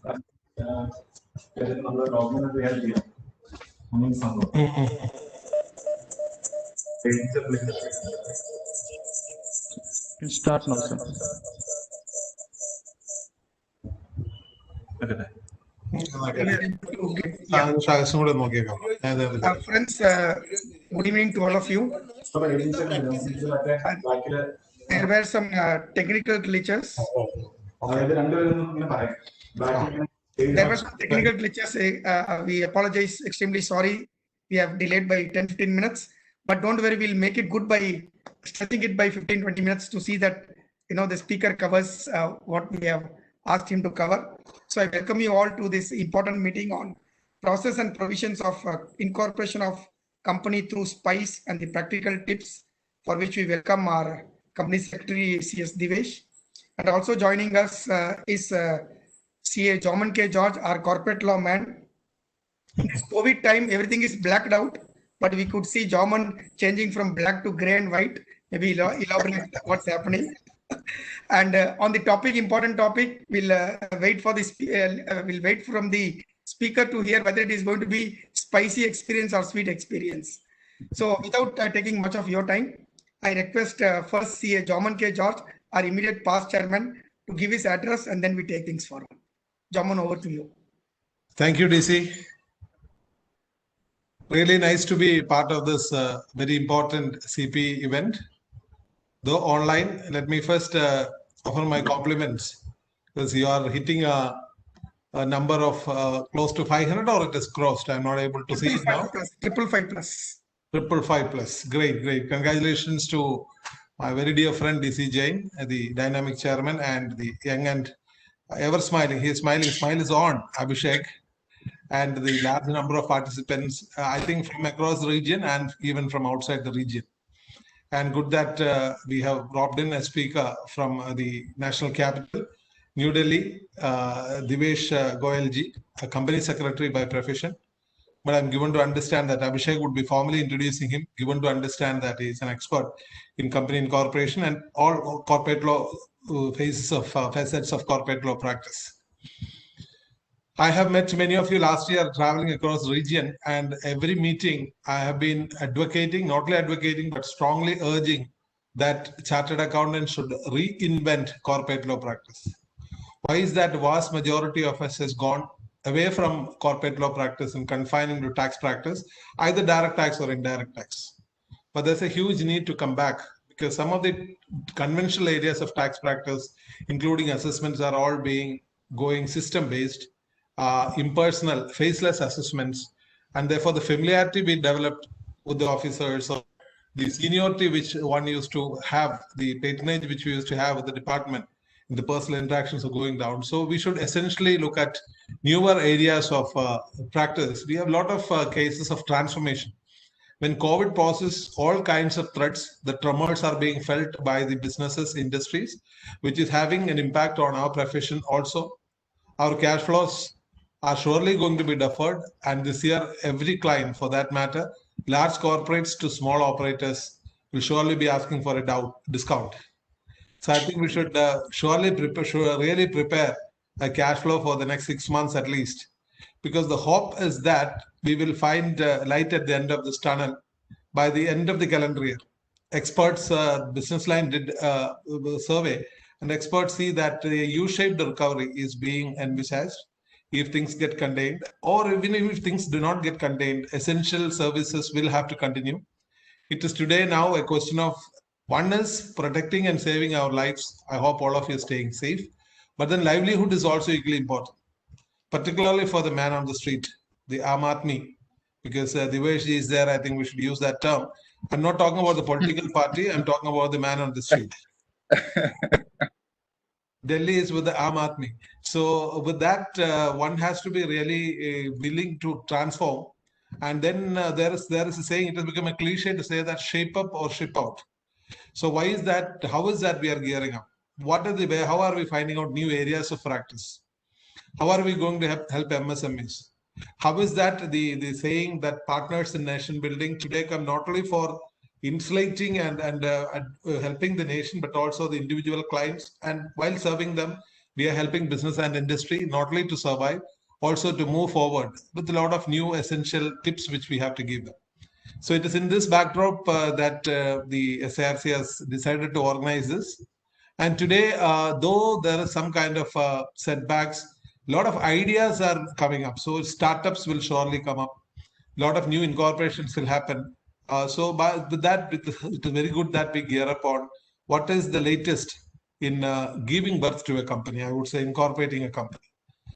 Start now, sir. Friends, good evening to all of you. There were some technical glitches. There were some technical glitches. We apologize, extremely sorry. We have delayed by 10-15 minutes, but don't worry, we'll make it good by stretching it by 15-20 minutes to see that the speaker covers what we have asked him to cover. So I welcome you all to this important meeting on process and provisions of incorporation of company through SPICE and the practical tips, for which we welcome our company secretary CS Divesh. And also joining us is CA Joman K. George, our corporate law man. In this COVID time, everything is blacked out, but we could see Joman changing from black to gray and white. Maybe elaborate what's happening. And on the topic, important topic, we'll wait for this. We'll wait from the speaker to hear whether it is going to be spicy experience or sweet experience. So without taking much of your time, I request first CA Joman K. George, our immediate past chairman, to give his address, and then we take things forward. Joman, over to you. Thank you, DC. Really nice to be part of this very important CP event. Though online, let me first offer my compliments, because you are hitting a number of close to 500, or it is crossed. I'm not able to see it now. 555 plus. 555 plus. Great, great. Congratulations to my very dear friend DC Jain, the dynamic chairman, and the young and ever smiling. He is smiling. Smile is on, Abhishek, and the large number of participants, I think from across the region and even from outside the region. And good that we have brought in a speaker from the national capital, New Delhi, Divesh Goyalji, a company secretary by profession. But I'm given to understand that Abhishek would be formally introducing him, given to understand that he is an expert in company incorporation and all corporate law facets of corporate law practice. I have met many of you last year traveling across the region, and every meeting I have been advocating, not only advocating, but strongly urging that chartered accountants should reinvent corporate law practice. Why is that vast majority of us has gone away from corporate law practice and confining to tax practice, either direct tax or indirect tax? But there's a huge need to come back, because some of the conventional areas of tax practice, including assessments, are all going system-based, impersonal, faceless assessments, and therefore the familiarity we developed with the officers, or the seniority which one used to have, the patronage which we used to have with the department, the personal interactions are going down. So we should essentially look at newer areas of practice. We have a lot of cases of transformation. When COVID poses all kinds of threats, the tremors are being felt by the businesses, industries, which is having an impact on our profession also. Our cash flows are surely going to be deferred. And this year, every client, for that matter, large corporates to small operators, will surely be asking for a discount. So I think we should really prepare a cash flow for the next 6 months at least, because the hope is that we will find light at the end of this tunnel by the end of the calendar year. Experts, Business Line did a survey, and experts see that the U-shaped recovery is being envisaged if things get contained, or even if things do not get contained, essential services will have to continue. It is today now a question of, one is protecting and saving our lives. I hope all of you are staying safe. But then livelihood is also equally important, particularly for the man on the street, the Aam Aadmi, because Divesh is there. I think we should use that term. I'm not talking about the political party. I'm talking about the man on the street. Delhi is with the Aam Aadmi. So with that, one has to be really willing to transform. And then there is a saying, it has become a cliche to say that shape up or ship out. So why is that? How is that we are gearing up? What are the way? How are we finding out new areas of practice? How are we going to help MSMEs? How is that the saying that partners in nation building today come not only for insulating and helping the nation, but also the individual clients, and while serving them, We are helping business and industry not only to survive, also to move forward with a lot of new essential tips which we have to give them. So it is in this backdrop that the SARC has decided to organize this. And today, though there is some kind of setbacks, a lot of ideas are coming up. So startups will surely come up. A lot of new incorporations will happen. With that, it is very good that we gear up on what is the latest in giving birth to a company. I would say incorporating a company.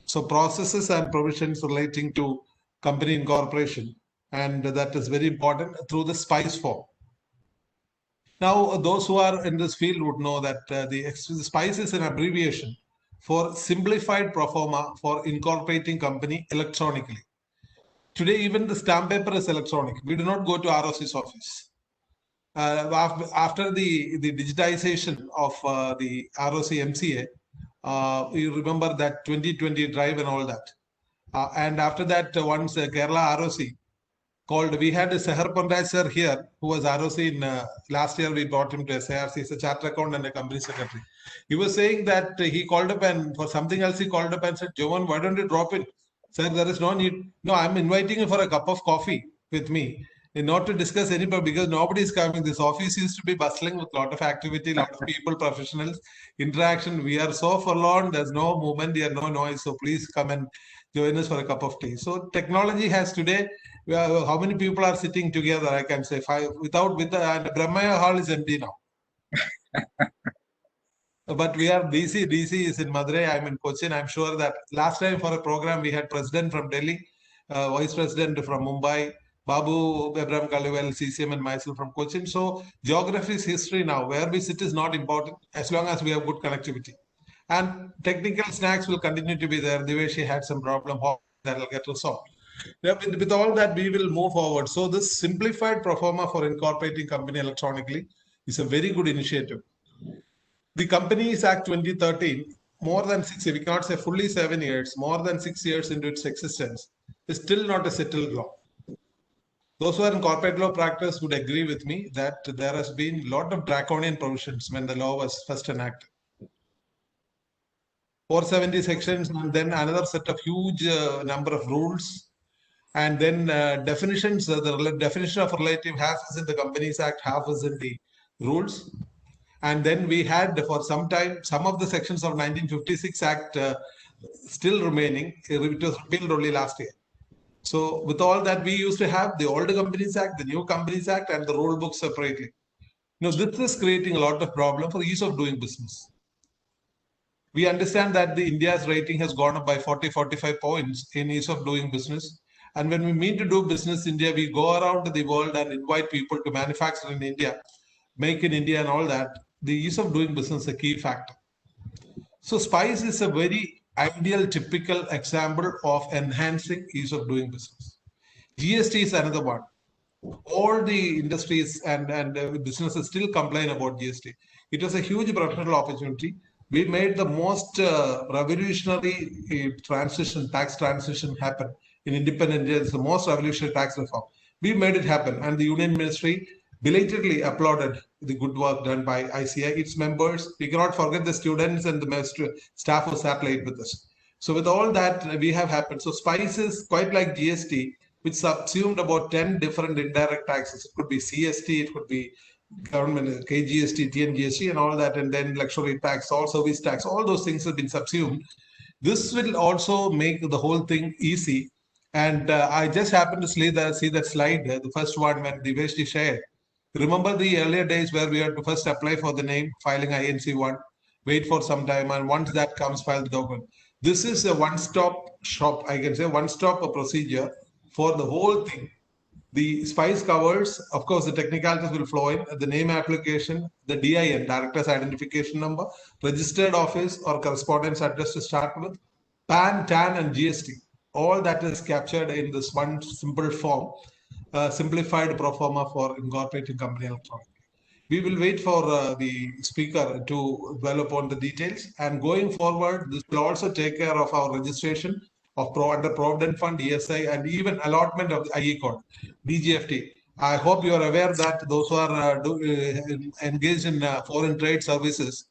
So processes and provisions relating to company incorporation, and that is very important through the SPICE form. Now, those who are in this field would know that the SPICE is an abbreviation for Simplified Proforma for Incorporating Company Electronically. Today, even the stamp paper is electronic. We do not go to ROC's office. After the digitization of the ROC MCA, you remember that 2020 drive and all that. And after that, once Kerala ROC called, we had Sehar Pandey sir here, who was ROC in last year. We brought him to SARC. He's a chartered accountant and a company secretary. He was saying that he called up, and for something else, he called up and said, Jovan, why don't you drop in? Sir, there is no need. No, I'm inviting you for a cup of coffee with me, and not to discuss any, because nobody is coming. This office used to be bustling with a lot of activity, a lot of people, professionals, interaction. We are so forlorn. There's no movement here, no noise. So please come and join us for a cup of tea. So technology has today, how many people are sitting together? I can say 5. And Brahmaya Hall is empty now. But we are DC is in Madurai. I'm in Cochin. I'm sure that last time for a program we had president from Delhi, vice president from Mumbai, Babu Abraham Kaliwal, CCM, and myself from Cochin. So geography is history now. Where we sit is not important as long as we have good connectivity. And technical snacks will continue to be there. The way she had some problem, that will get resolved. With all that, we will move forward. So this simplified proforma for incorporating company electronically is a very good initiative. The Companies Act 2013, more than 6 years, we cannot say fully 7 years, more than 6 years into its existence, is still not a settled law. Those who are in corporate law practice would agree with me that there has been a lot of draconian provisions when the law was first enacted. 470 sections, and then another set of huge number of rules, and then definitions. The definition of relative half is in the Companies Act, half is in the rules. And then we had for some time, some of the sections of 1956 Act still remaining. It was repealed only last year. So with all that, we used to have the old Companies Act, the new Companies Act, and the rule book separately. Now, this is creating a lot of problem for ease of doing business. We understand that the India's rating has gone up by 40-45 points in ease of doing business. And when we mean to do business in India, we go around the world and invite people to manufacture in India, make in India and all that. The ease of doing business is a key factor. So SPICE is a very ideal, typical example of enhancing ease of doing business. GST is another one. All the industries and businesses still complain about GST. It was a huge professional opportunity. We made the most revolutionary tax transition happen in independent India. It's the most revolutionary tax reform. We made it happen, and the Union Ministry belatedly applauded the good work done by ICI, its members. We cannot forget the students and the staff who sat late with us. So with all that we have happened. So SPICE is quite like GST, which subsumed about 10 different indirect taxes. It could be CST, it could be government, KGST, TNGST, and all that, and then luxury tax, all service tax, all those things have been subsumed. This will also make the whole thing easy. And I just happened to see that slide, the first one when Diveshji shared. Remember the earlier days where we had to first apply for the name, filing INC1, wait for some time, and once that comes, file the document. This is a one-stop shop, I can say, one-stop procedure for the whole thing. The SPICE covers, of course, the technicalities will flow in, the name application, the DIN, Director's Identification Number, registered office or correspondence address to start with, PAN, TAN, and GST. All that is captured in this one simple form, simplified proforma for incorporating company electronically. We will wait for the speaker to dwell upon the details, and going forward, this will also take care of our registration of under Provident Fund, ESI, and even allotment of the IE code, DGFT. I hope you are aware that those who are engaged in foreign trade services,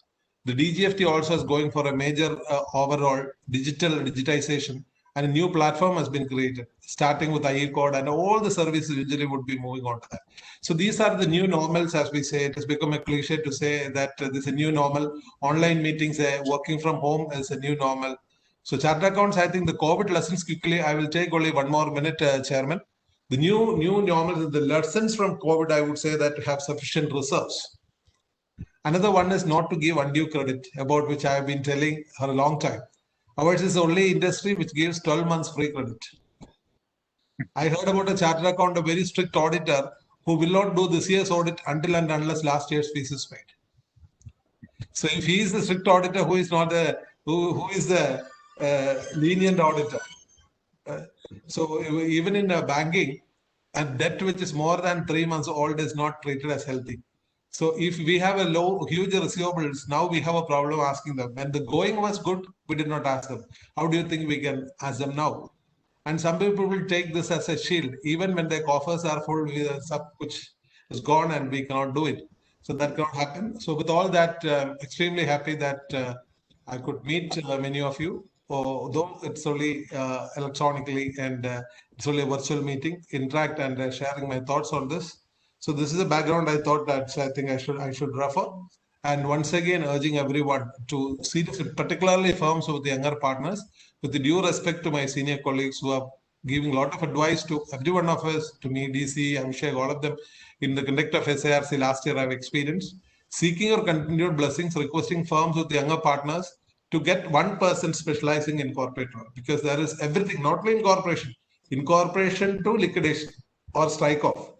The DGFT also is going for a major overall digitization, and a new platform has been created, starting with IE code, and all the services usually would be moving on to that. So these are the new normals, as we say. It has become a cliche to say that this is a new normal. Online meetings, working from home is a new normal. So chartered accounts, I think the COVID lessons quickly, I will take only 1 more minute, Chairman. The new normal, the lessons from COVID, I would say that have sufficient reserves. Another one is not to give undue credit, about which I have been telling for a long time. Ours is the only industry which gives 12 months free credit. I heard about a chartered account, a very strict auditor who will not do this year's audit until and unless last year's fees is paid. So if he is the strict auditor, who is not the who is the lenient auditor? So even in banking, a debt which is more than 3 months old is not treated as healthy. So if we have a huge receivables, now we have a problem asking them. When the going was good, we did not ask them. How do you think we can ask them now? And some people will take this as a shield, even when their coffers are full with stuff which is gone and we cannot do it. So that cannot happen. So with all that, extremely happy that I could meet many of you, although it's only electronically and it's only a virtual meeting, interact and sharing my thoughts on this. So this is a background I thought that I think I should refer. And once again, urging everyone to see this, particularly firms with the younger partners, with the due respect to my senior colleagues who are giving a lot of advice to every one of us, to me, DC, Abhishek, all of them, in the conduct of SARC last year I've experienced, seeking your continued blessings, requesting firms with the younger partners to get one person specializing in corporate law, because there is everything, not only incorporation to liquidation or strike off,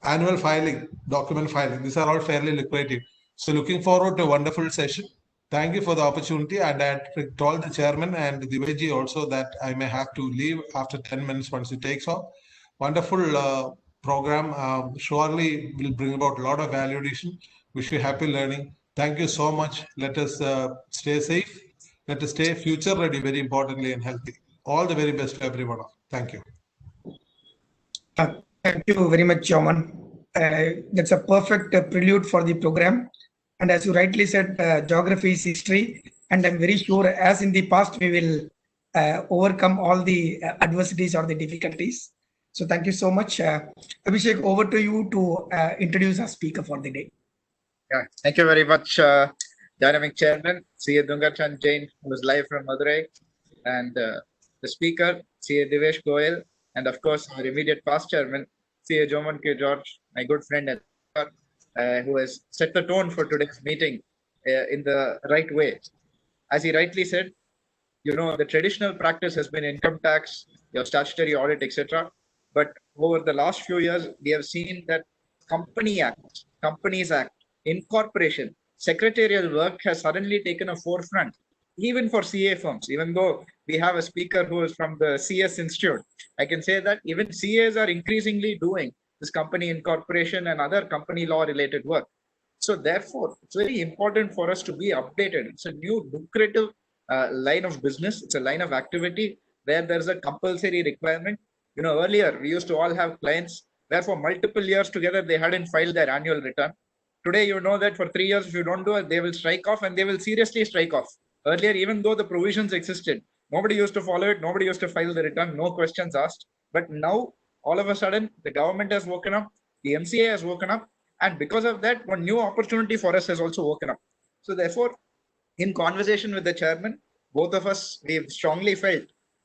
annual filing, document filing. These are all fairly lucrative. So looking forward to a wonderful session. Thank you for the opportunity. And I told the chairman and the Diveji also that I may have to leave after 10 minutes once it takes off. Wonderful program. Surely will bring about a lot of value addition. Wish you happy learning. Thank you so much. Let us stay safe. Let us stay future ready, very importantly, and healthy. All the very best to everyone. Thank you. Thank you very much, Chairman. That's a perfect prelude for the program. And as you rightly said, geography is history. And I'm very sure, as in the past, we will overcome all the adversities or the difficulties. So thank you so much. Abhishek, over to you to introduce our speaker for the day. Yeah, thank you very much, Dynamic Chairman, C.A. Dungarchand Jain, who is live from Madurai, and the speaker, C.A. Devesh Goyal, and of course, our immediate past chairman, C.A. Jomon K. George, my good friend, who has set the tone for today's meeting in the right way. As he rightly said, you know, the traditional practice has been income tax, your statutory audit, etc. But over the last few years, we have seen that Companies Act, incorporation, secretarial work has suddenly taken a forefront, even for CA firms. Even though we have a speaker who is from the CS Institute, I can say that even CAs are increasingly doing this company incorporation and other company law related work. So therefore, it's very important for us to be updated. It's a new lucrative line of business. It's a line of activity where there's a compulsory requirement. You know, earlier we used to all have clients where for multiple years together they hadn't filed their annual return. Today, you know that for 3 years, if you don't do it, they will strike off, and they will seriously strike off. Earlier, even though the provisions existed, nobody used to follow it. Nobody used to file the return. No questions asked. But now, all of a sudden, the government has woken up. The MCA has woken up. And because of that, one new opportunity for us has also woken up. So therefore, in conversation with the chairman, both of us, we've strongly felt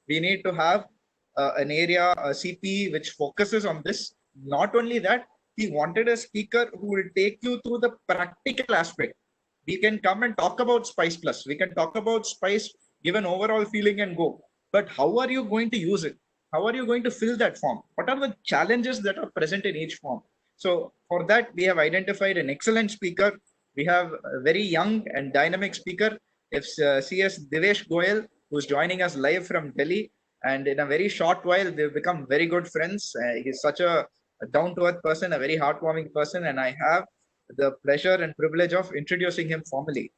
we need to have an area, a CP, which focuses on this. Not only that, we wanted a speaker who will take you through the practical aspect. We can come and talk about Spice Plus. We can talk about Spice, give an overall feeling and go. But how are you going to use it? How are you going to fill that form? What are the challenges that are present in each form? So for that, we have identified an excellent speaker. We have a very young and dynamic speaker. It's CS Devesh Goyal, who's joining us live from Delhi. And in a very short while, they've become very good friends. He's such a down-to-earth person, a very heartwarming person, and I have the pleasure and privilege of introducing him formally.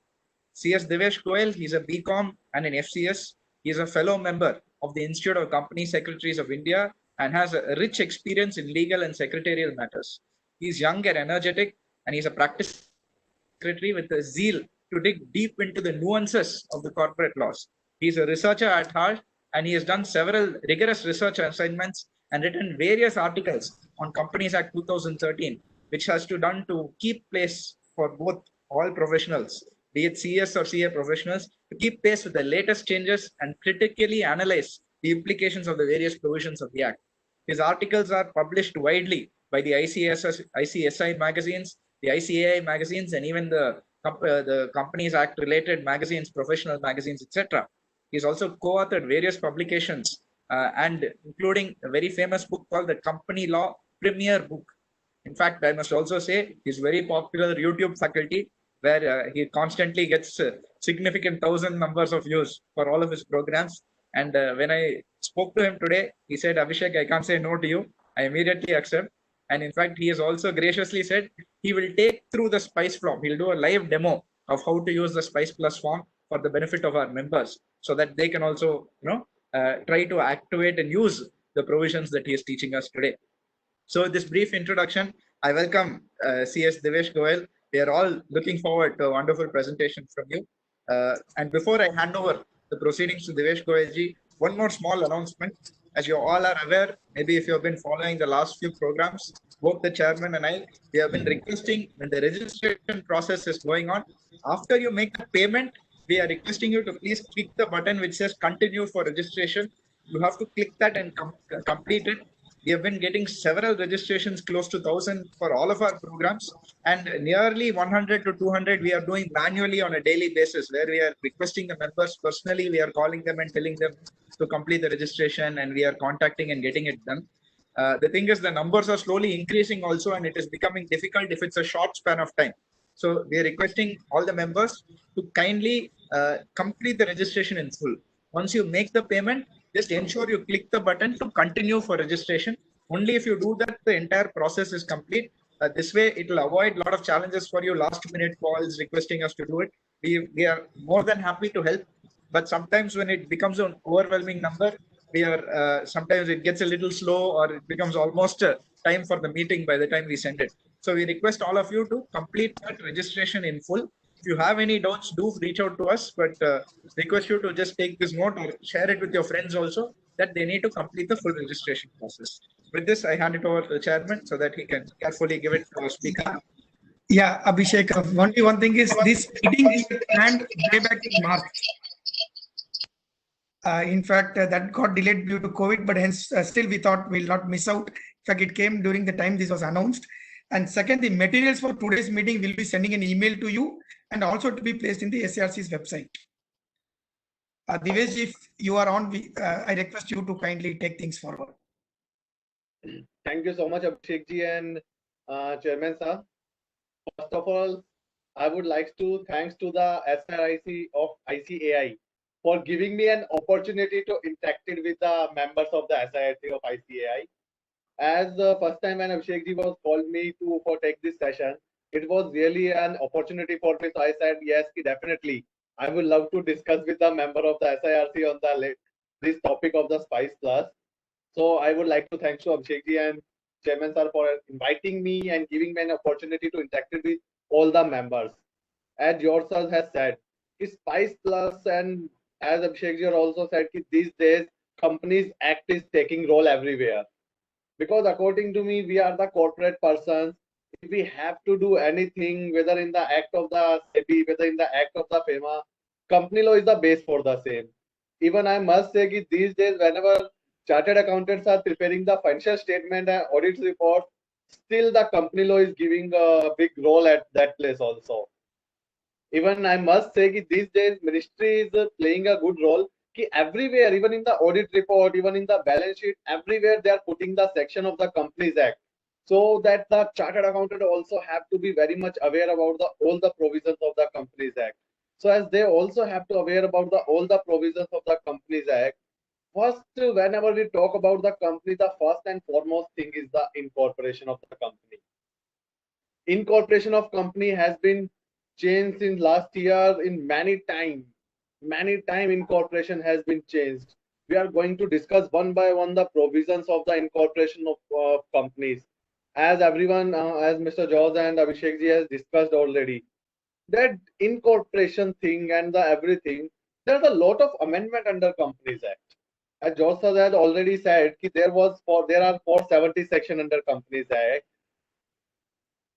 CS Devesh Goyal, he's a BCom and an FCS. He's a fellow member of the Institute of Company Secretaries of India and has a rich experience in legal and secretarial matters. He's young and energetic, and he's a practice secretary with a zeal to dig deep into the nuances of the corporate laws. He's a researcher at heart, and he has done several rigorous research assignments and written various articles on Companies Act 2013, which has to done to keep pace for both all professionals, be it CS or CA professionals, to keep pace with the latest changes and critically analyze the implications of the various provisions of the Act. His articles are published widely by the ICSI magazines, the ICAI magazines, and even the Companies Act related magazines, professional magazines, etc. He's also co-authored various publications, and including a very famous book called the Company Law Premier Book. In fact, I must also say he's very popular YouTube faculty, where he constantly gets significant thousand numbers of views for all of his programs. And when I spoke to him today, he said, Abhishek, I can't say no to you. I immediately accept. And in fact, he has also graciously said he will take through the Spice form. He'll do a live demo of how to use the Spice Plus form for the benefit of our members, so that they can also, try to activate and use the provisions that he is teaching us today. So, with this brief introduction, I welcome CS Devesh Goyal. We are all looking forward to a wonderful presentation from you. And before I hand over the proceedings to Devesh Goyalji, one more small announcement. As you all are aware, maybe if you have been following the last few programs, both the chairman and I, we have been requesting when the registration process is going on, after you make the payment, we are requesting you to please click the button which says continue for registration. You have to click that and complete it. We have been getting several registrations, close to 1,000 for all of our programs, and nearly 100 to 200 we are doing manually on a daily basis, where we are requesting the members personally. We are calling them and telling them to complete the registration, and we are contacting and getting it done. The thing is, the numbers are slowly increasing also, and it is becoming difficult if it's a short span of time. So we are requesting all the members to kindly complete the registration in full. Once you make the payment, just ensure you click the button to continue for registration. Only if you do that, the entire process is complete. This way, it will avoid a lot of challenges for you, last minute calls requesting us to do it. We are more than happy to help, but sometimes when it becomes an overwhelming number, we are sometimes it gets a little slow, or it becomes almost time for the meeting by the time we send it. So we request all of you to complete that registration in full. If you have any doubts, do reach out to us, but request you to just take this note or share it with your friends also, that they need to complete the full registration process. With this, I hand it over to the chairman so that he can carefully give it to our speaker. Yeah, Abhishek, only one thing is this meeting is planned way back in March. In fact, that got delayed due to COVID, but hence still we thought we'll not miss out. In fact, it came during the time this was announced. And second, the materials for today's meeting will be sending an email to you and also to be placed in the SARC's website. Devesh, if you are on, I request you to kindly take things forward. Thank you so much, Abhishek ji and Chairman sir. First of all, I would like to thanks to the SRIC of ICAI for giving me an opportunity to interact with the members of the SRIC of ICAI. As the first time when Abhishek ji was called me to for take this session, it was really an opportunity for me. So I said yes, definitely. I would love to discuss with the member of the SIRC on the this topic of the Spice Plus. So I would like to thank to Abhishek ji and Chairman sir for inviting me and giving me an opportunity to interact with all the members. As yourself has said, Spice Plus, and as Abhishek ji also said, these days Companies Act is taking role everywhere. Because according to me, we are the corporate persons. If we have to do anything, whether in the act of the SEBI, whether in the act of the FEMA, company law is the base for the same. Even I must say that these days, whenever chartered accountants are preparing the financial statement and audit report, still the company law is giving a big role at that place also. Even I must say that these days, ministry is playing a good role. Everywhere, even in the audit report, even in the balance sheet, everywhere they are putting the section of the Companies Act, so that the chartered accountant also have to be very much aware about all the provisions of the Companies Act. So as they also have to aware about all the provisions of the Companies Act, first, whenever we talk about the company, the first and foremost thing is the incorporation of the company. Incorporation of company has been changed in last year in many time incorporation has been changed. We are going to discuss one by one the provisions of the incorporation of companies. As everyone, as Mr. Jaws and Abhishek ji has discussed already, that incorporation thing and the everything, there's a lot of amendment under Companies Act. As George sir had already said, there are 470 section under Companies Act,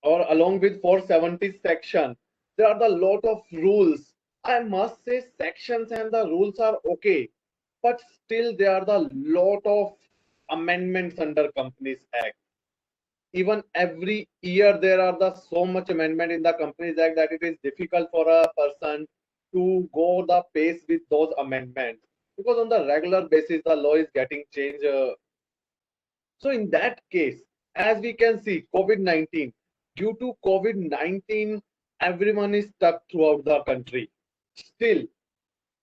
or along with 470 section, there are a lot of rules. I must say sections and the rules are okay, but still there are the lot of amendments under Companies Act. Even every year there are the so much amendment in the Companies Act that it is difficult for a person to go the pace with those amendments, because on the regular basis the law is getting changed. So in that case, as we can see, COVID-19, due to COVID-19, everyone is stuck throughout the country. Still,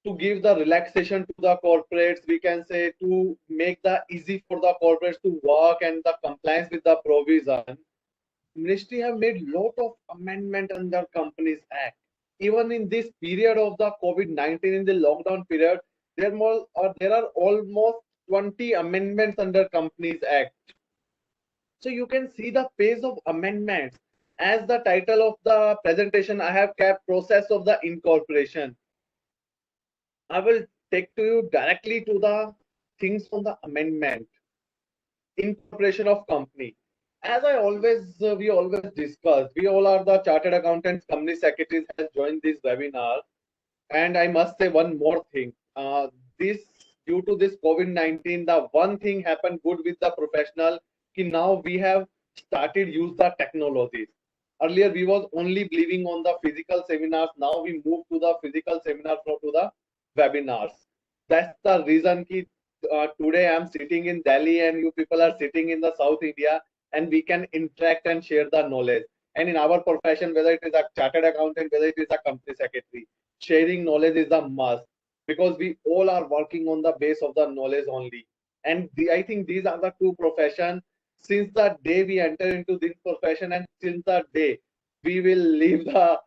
to give the relaxation to the corporates, we can say, to make the easy for the corporates to work and the compliance with the provision, ministry have made lot of amendment under Companies Act. Even in this period of the COVID-19, in the lockdown period, there are almost 20 amendments under Companies Act. So you can see the pace of amendments. As the title of the presentation, I have kept process of the incorporation. I will take to you directly to the things on the amendment. Incorporation of company. As we always discuss, we all are the chartered accountants, company secretaries has joined this webinar. And I must say one more thing. This due to this COVID-19, the one thing happened good with the professional. Now we have started use the technologies. Earlier we was only believing on the physical seminars. Now we move to the physical seminars or to the webinars. That's the reason today I'm sitting in Delhi and you people are sitting in the South India, and we can interact and share the knowledge. And in our profession, whether it is a chartered accountant, whether it is a company secretary, sharing knowledge is a must, because we all are working on the base of the knowledge only. And I think these are the two professions. Since the day we enter into this profession, and since the day we will leave the,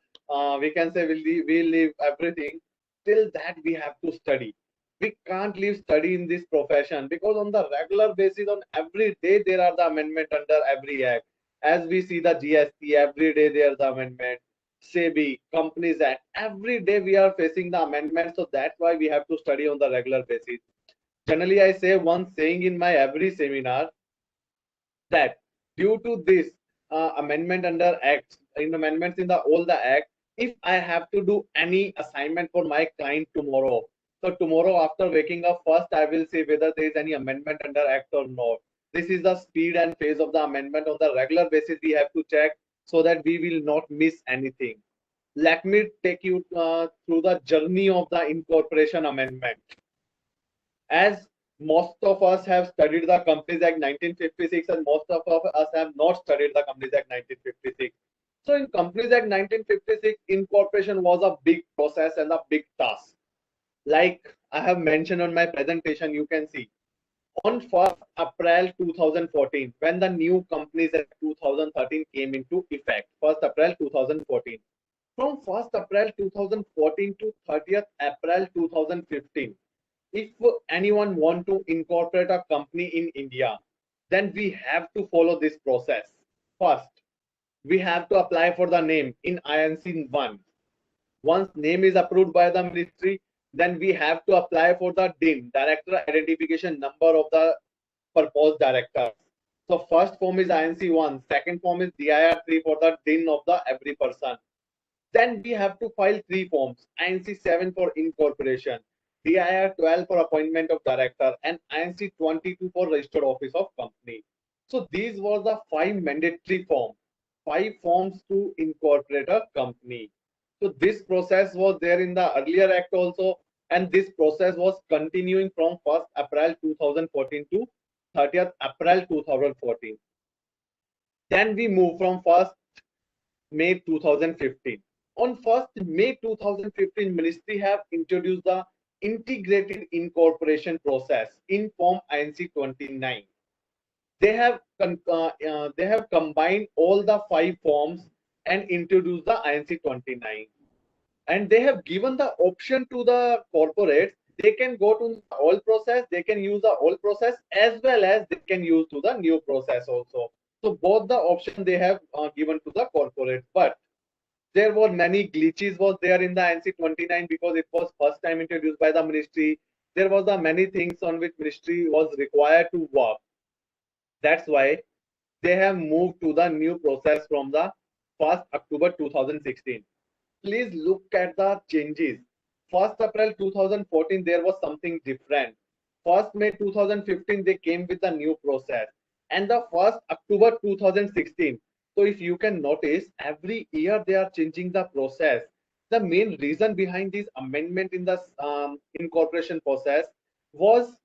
we can say we'll leave everything, till that we have to study. We can't leave study in this profession, because on the regular basis, on every day there are the amendment under every act. As we see the GST, every day there are the amendment. SEBI, Companies Act, every day we are facing the amendment. So that's why we have to study on the regular basis. Generally, I say one saying in my every seminar, that due to this amendment under acts, in amendments in the all the act, if I have to do any assignment for my client tomorrow, so tomorrow after waking up, first I will see whether there is any amendment under act or not. This is the speed and phase of the amendment. On the regular basis we have to check, so that we will not miss anything. Let me take you through the journey of the incorporation amendment. As most of us have studied the Companies Act 1956, and most of us have not studied the Companies Act 1956. So in Companies Act 1956, incorporation was a big process and a big task. Like I have mentioned on my presentation, you can see on 1st April 2014, when the new Companies Act 2013 came into effect, 1st April 2014. From 1st April 2014 to 30th April 2015, if anyone want to incorporate a company in India, then we have to follow this process. First, we have to apply for the name in INC 1. Once name is approved by the ministry, then we have to apply for the DIN, Director Identification Number of the proposed director. So first form is INC 1, second form is DIR 3 for the DIN of the every person. Then we have to file 3 forms, INC 7 for incorporation, DIR 12 for appointment of director, and INC 22 for registered office of company. So these were the 5 mandatory forms, 5 forms to incorporate a company. So this process was there in the earlier act also, and this process was continuing from 1st April 2014 to 30th April 2014. Then we move from 1st May 2015. On 1st May 2015, Ministry have introduced the integrated incorporation process in form INC 29. They have combined all the 5 forms and introduced the INC 29. And they have given the option to the corporates. They can go to the old process, they can use the old process, as well as they can use to the new process also. So both the options they have given to the corporate. But There were many glitches was there in the NC 29 because it was first time introduced by the ministry. There was the many things on which ministry was required to work. That's why they have moved to the new process from the 1st October 2016. Please look at the changes. 1st April 2014, there was something different. 1st May 2015, they came with the new process. And the 1st October 2016. So if you can notice, every year they are changing the process. The main reason behind this amendment in the incorporation process was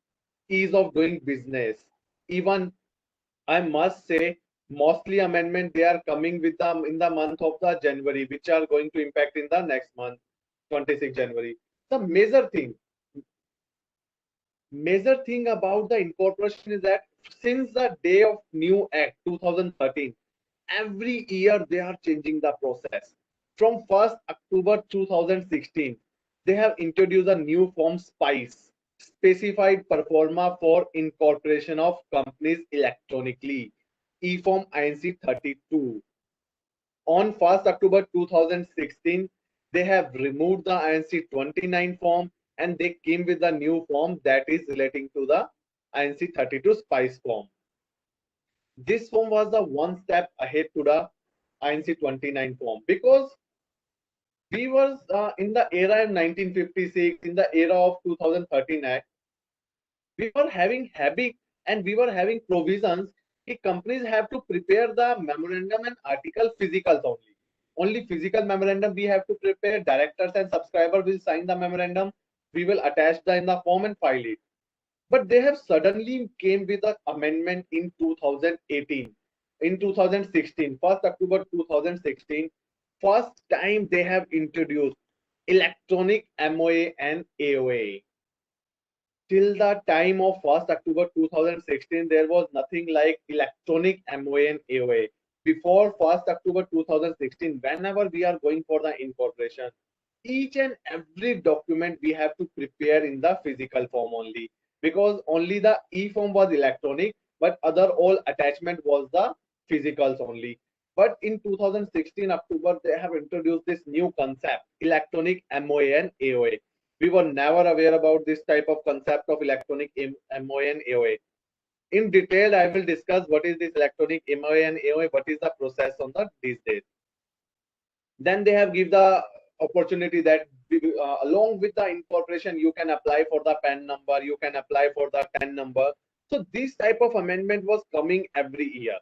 ease of doing business. Even I must say, mostly amendment they are coming with them in the month of the January, which are going to impact in the next month, 26 January. The major thing about the incorporation is that since the day of new act 2013, every year they are changing the process. From 1st October 2016, they have introduced a new form SPICE, specified performa for incorporation of companies electronically, e-form INC 32. On 1st October 2016, they have removed the INC 29 form and they came with a new form that is relating to the INC 32 SPICE form. This form was the one step ahead to the INC 29 form because we were in the era of 1956, in the era of 2013 Act, we were having habit and we were having provisions that companies have to prepare the memorandum and article physicals only. Only physical memorandum we have to prepare. Directors and subscriber will sign the memorandum. We will attach the in the form and file it. But they have suddenly came with an amendment in 2018. In 2016, 1st October 2016, first time they have introduced electronic MOA and AOA. Till the time of 1st October 2016, there was nothing like electronic MOA and AOA. Before 1st October 2016, whenever we are going for the incorporation, each and every document we have to prepare in the physical form only, because only the e-form was electronic, but other all attachment was the physicals only. But in 2016 October, they have introduced this new concept, electronic MOA and AOA. We were never aware about this type of concept of electronic MOA and AOA. In detail, I will discuss what is this electronic MOA and AOA, what is the process on these days. Then they have give the opportunity that along with the incorporation, you can apply for the PAN number, you can apply for the TAN number. So this type of amendment was coming every year.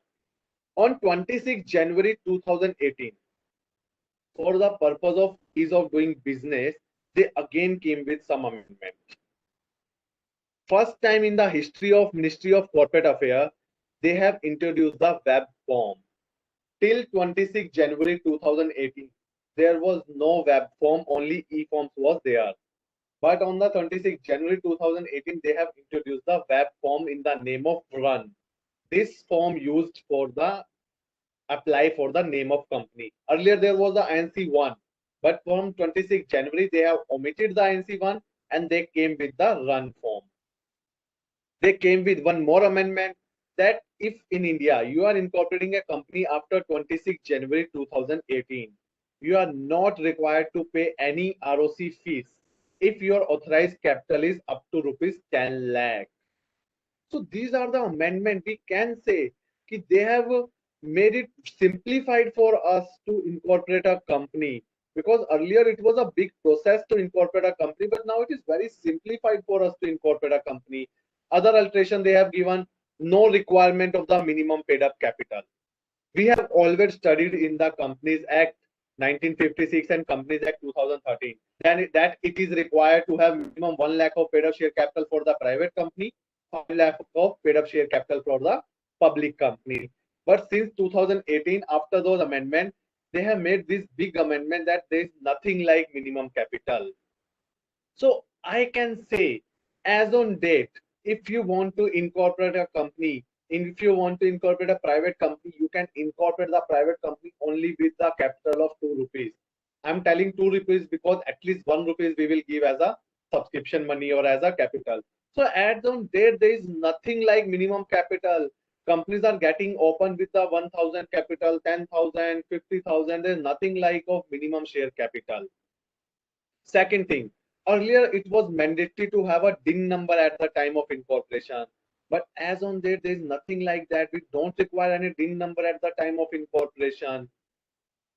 On 26 January 2018, for the purpose of ease of doing business, they again came with some amendment. First time in the history of Ministry of Corporate Affairs, they have introduced the web form. Till 26 January 2018, there was no web form, only e-forms was there. But on the 26 January 2018, they have introduced the web form in the name of Run. This form used for the apply for the name of company. Earlier there was the INC 1, but from 26 January, they have omitted the INC 1 and they came with the Run form. They came with one more amendment that if in India you are incorporating a company after 26 January 2018, you are not required to pay any ROC fees if your authorized capital is up to rupees 10 lakh. So these are the amendments. We can say that they have made it simplified for us to incorporate a company, because earlier it was a big process to incorporate a company, but now it is very simplified for us to incorporate a company. Other alteration they have given no requirement of the minimum paid up capital. We have always studied in the Companies Act 1956 and Companies Act 2013 that it is required to have minimum 1 lakh of paid up share capital for the private company, 5 lakh of paid up share capital for the public company. But since 2018, after those amendments, they have made this big amendment that there is nothing like minimum capital. So I can say, as on date, if you want to incorporate a company, if you want to incorporate a private company, you can incorporate the private company only with the capital of 2 rupees. I'm telling 2 rupees because at least 1 rupees we will give as a subscription money or as a capital. So as on date, there is nothing like minimum capital. companies are getting open with the 1,000 capital, 10,000, 50,000. There's nothing like of minimum share capital. Second thing, earlier it was mandatory to have a DIN number at the time of incorporation. But as on date, there is nothing like that. We don't require any DIN number at the time of incorporation.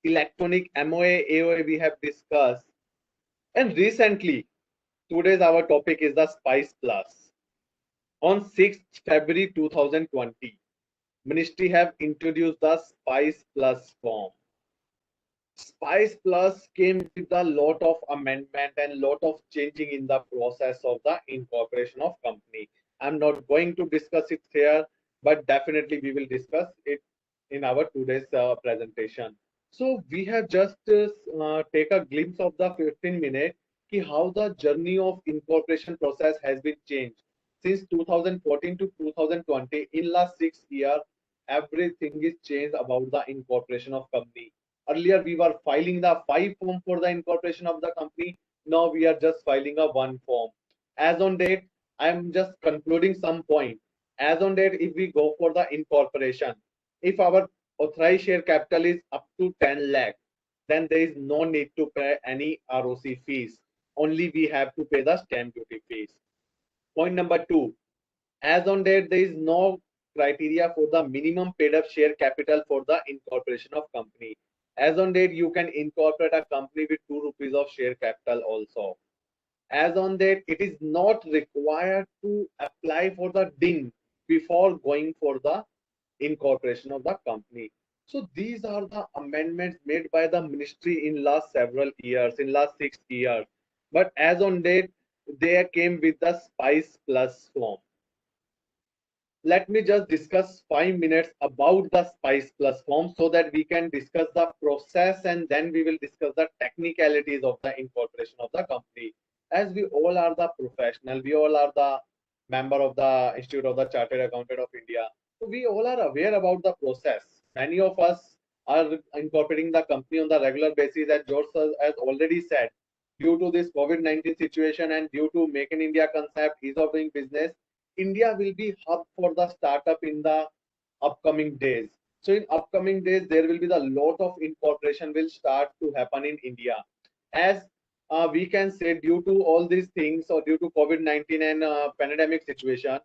Electronic MOA, AOA we have discussed. And recently, today's our topic is the Spice Plus. On 6th February 2020, Ministry have introduced the Spice Plus form. Spice Plus came with a lot of amendment and lot of changing in the process of the incorporation of company. I'm not going to discuss it here, but definitely we will discuss it in our today's presentation. So we have just take a glimpse of the 15 minutes how the journey of incorporation process has been changed since 2014 to 2020. In last 6 years, everything is changed about the incorporation of company. Earlier, we were filing the 5 form for the incorporation of the company. Now we are just filing a 1 form. As on date, I am just concluding some point. As on date, if we go for the incorporation, if our authorized share capital is up to 10 lakh, then there is no need to pay any ROC fees. Only we have to pay the stamp duty fees. Point number 2, as on date, there is no criteria for the minimum paid up share capital for the incorporation of company. As on date, you can incorporate a company with 2 rupees of share capital also. As on date, it is not required to apply for the DIN before going for the incorporation of the company. So these are the amendments made by the ministry in last several years, in last 6 years. But as on date, they came with the Spice Plus form. Let me just discuss 5 minutes about the Spice Plus form so that we can discuss the process and then we will discuss the technicalities of the incorporation of the company. As we all are the professional, we all are the member of the Institute of the Chartered Accountant of India. So we all are aware about the process. Many of us are incorporating the company on the regular basis, as George has already said. Due to this COVID-19 situation and due to Make in India concept, ease of doing business, India will be hub for the startup in the upcoming days. So in upcoming days, there will be the lot of incorporation will start to happen in India. As we can say, due to all these things or due to COVID-19 and pandemic situation,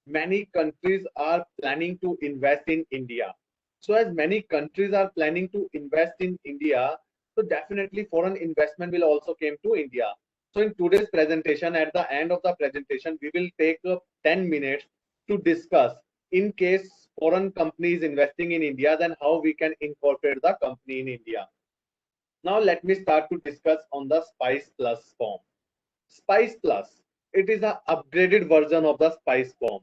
many countries are planning to invest in India. So as many countries are planning to invest in India, so definitely foreign investment will also come to India. So in today's presentation, at the end of the presentation, we will take 10 minutes to discuss in case foreign companies investing in India, then how we can incorporate the company in India. Now let me start to discuss on the Spice Plus form. Spice Plus, it is an upgraded version of the Spice form.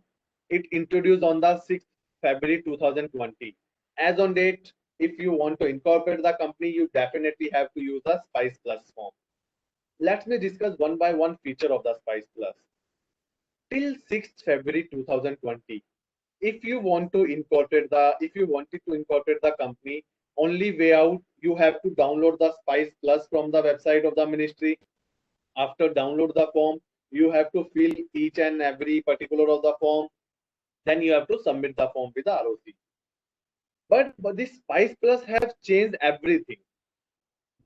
It introduced on the 6th February 2020. As on date, if you want to incorporate the company, you definitely have to use the Spice Plus form. Let me discuss one by one feature of the Spice Plus. Till 6th February 2020, if you wanted to incorporate the company, only way out, you have to download the Spice Plus from the website of the ministry. After download the form, you have to fill each and every particular of the form. Then you have to submit the form with the ROC. But this Spice Plus has changed everything.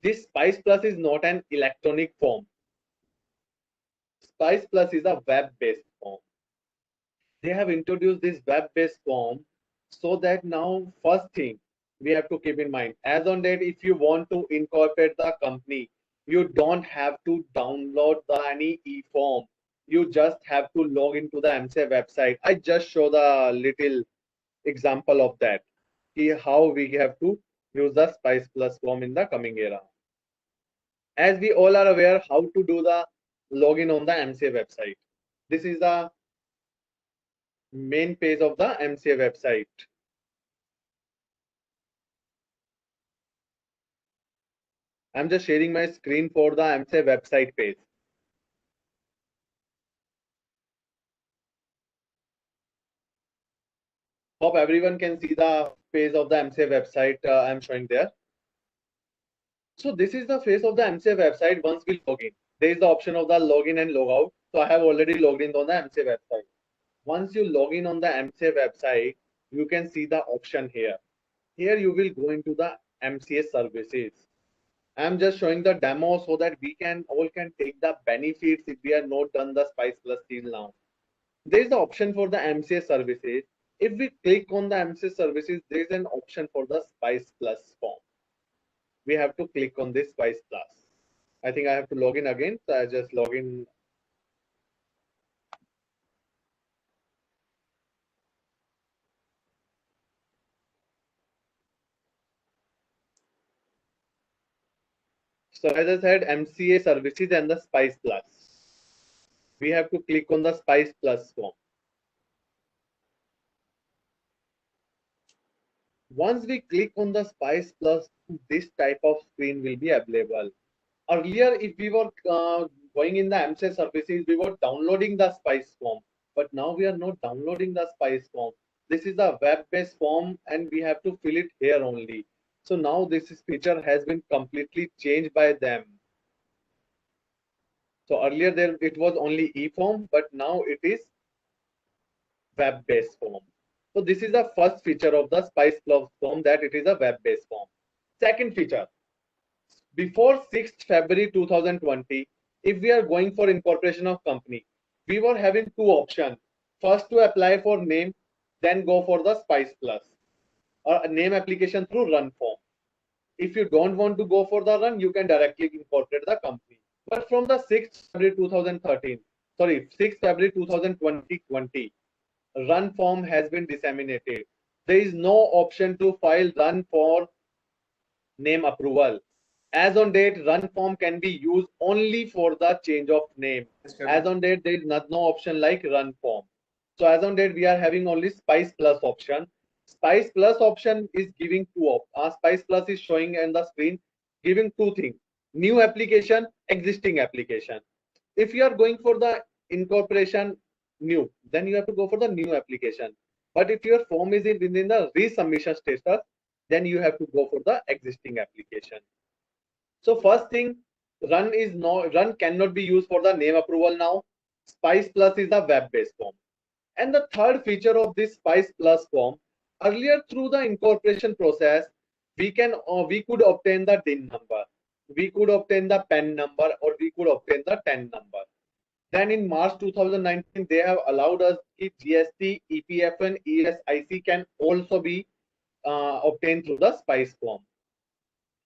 This Spice Plus is not an electronic form. Spice Plus is a web-based form. They have introduced this web-based form so that now, first thing we have to keep in mind, as on date, if you want to incorporate the company, you don't have to download any e-form. You just have to log into the MCA website. I just show the little example of that, how we have to use the Spice Plus form in the coming era. As we all are aware, how to do the login on the MCA website. This is the main page of the MCA website. I'm just sharing my screen for the MCA website page. Hope everyone can see the page of the MCA website I'm showing there. So this is the face of the MCA website. Once we log in, there is the option of the login and log out. So I have already logged in on the MCA website. Once you log in on the MCA website, you can see the option here. Here you will go into the MCA services. I'm just showing the demo so that we can all can take the benefits if we are not done the Spice Plus till now. There is the option for the MCA services. If we click on the MCA services, there is an option for the Spice Plus form. We have to click on this Spice Plus. I think I have to log in again. So I just log in. So as I said, MCA services and the Spice Plus. We have to click on the Spice Plus form. Once we click on the Spice Plus, this type of screen will be available. Earlier, if we were going in the MCA services, we were downloading the Spice form. But now we are not downloading the Spice form. This is a web-based form and we have to fill it here only. So now this feature has been completely changed by them. So earlier there it was only e-form, but now it is web-based form. So this is the first feature of the Spice Plus form, that it is a web-based form. Second feature, before 6th February 2020, if we are going for incorporation of company, we were having two options. First to apply for name, then go for the Spice Plus or a name application through run form. If you don't want to go for the run, you can directly incorporate the company. But from the 6th February 2020, run form has been disseminated. There is no option to file run for name approval. As on date, run form can be used only for the change of name. As on date, there is no option like run form. So as on date, we are having only Spice Plus option. Spice Plus option is giving two Spice Plus is showing on the screen, giving two things: new application, existing application. If you are going for the incorporation new, then you have to go for the new application. But if your form is within the resubmission status, then you have to go for the existing application. So first thing, run cannot be used for the name approval now. Spice Plus is a web-based form. And the third feature of this Spice Plus form, earlier through the incorporation process, we could obtain the DIN number, we could obtain the PAN number, or we could obtain the TAN number. Then in March 2019, they have allowed us that GST, EPF, and ESIC can also be obtained through the Spice form.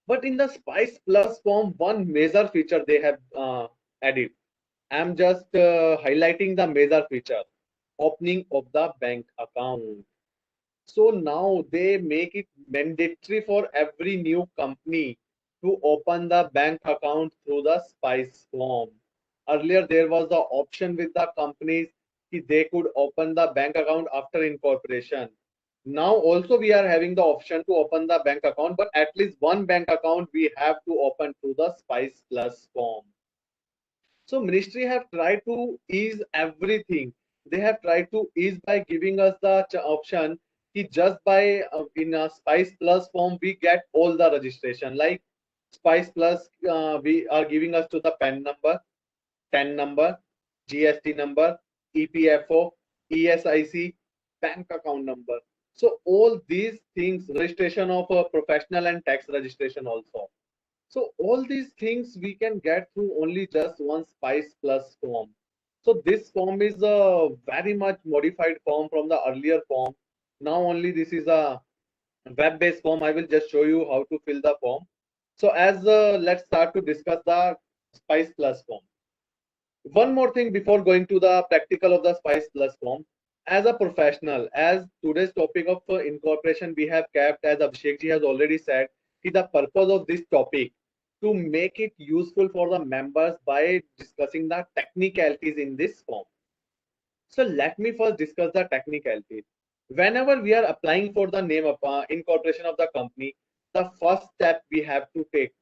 But in the Spice Plus form, one major feature they have added. I'm just highlighting the major feature: opening of the bank account. So now they make it mandatory for every new company to open the bank account through the Spice form. Earlier, there was the option with the companies that they could open the bank account after incorporation. Now also we are having the option to open the bank account, but at least one bank account we have to open through the Spice Plus form. So ministry have tried to ease everything. They have tried to ease by giving us the option that just by in a Spice Plus form we get all the registration. Like Spice Plus, we are giving us to the PAN number, TAN number, GST number, EPFO, ESIC, bank account number. So all these things, registration of a professional and tax registration also. So all these things we can get through only just one Spice Plus form. So this form is a very much modified form from the earlier form. Now only this is a web-based form. I will just show you how to fill the form. So as let's start to discuss the Spice Plus form. One more thing before going to the practical of the Spice Plus form. As a professional, as today's topic of incorporation we have kept, as Abhishek ji has already said, the purpose of this topic to make it useful for the members by discussing the technicalities in this form. So let me first discuss the technicalities. Whenever we are applying for the name of incorporation of the company, the first step we have to take,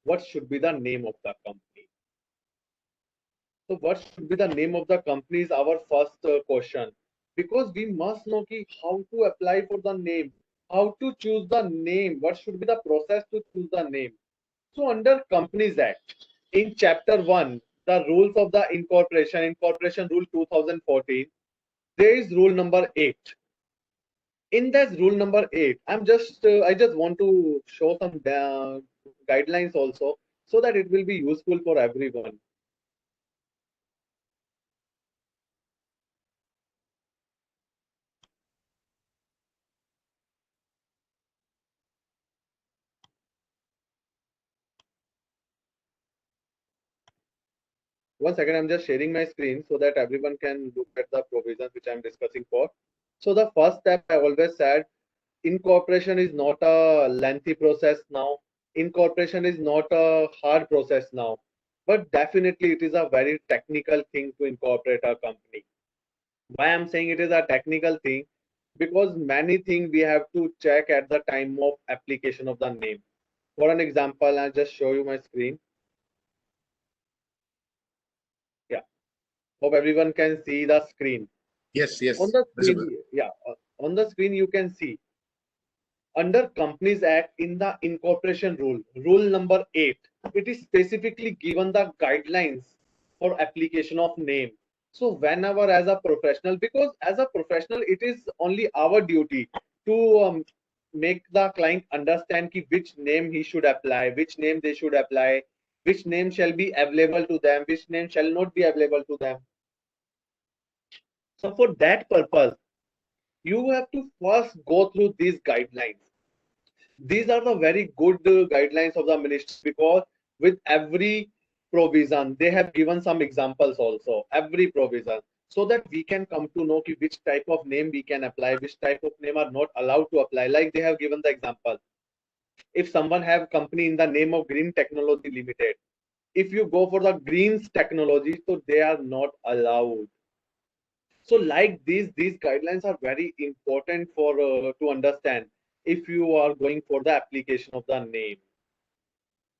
what should be the name of the company? So what should be the name of the company is our first question, because we must know how to apply for the name, how to choose the name, what should be the process to choose the name. So under Companies Act, in Chapter 1, the rules of the incorporation, Incorporation Rule 2014, there is rule number 8. In this rule number 8, I just want to show some guidelines also, so that it will be useful for everyone. One second, I'm just sharing my screen so that everyone can look at the provisions which I'm discussing for. So the first step, I always said, incorporation is not a lengthy process now. Incorporation is not a hard process now, but definitely it is a very technical thing to incorporate a company. Why I'm saying it is a technical thing? Because many things we have to check at the time of application of the name. For an example, I'll just show you my screen. Yeah, hope everyone can see the screen. Yes, yes, On the visible. screen, yeah, on the screen you can see under Companies Act in the incorporation rule number 8, it is specifically given the guidelines for application of name. So whenever as a professional, because as a professional, it is only our duty to make the client understand ki which name he should apply, which name they should apply, which name shall be available to them, which name shall not be available to them. So for that purpose, you have to first go through these guidelines. These are the very good guidelines of the ministry, because with every provision they have given some examples also, every provision, so that we can come to know which type of name we can apply, which type of name are not allowed to apply. Like they have given the example, if someone have company in the name of Green Technology Limited, if you go for the greens technology, so they are not allowed. So like these guidelines are very important for to understand if you are going for the application of the name.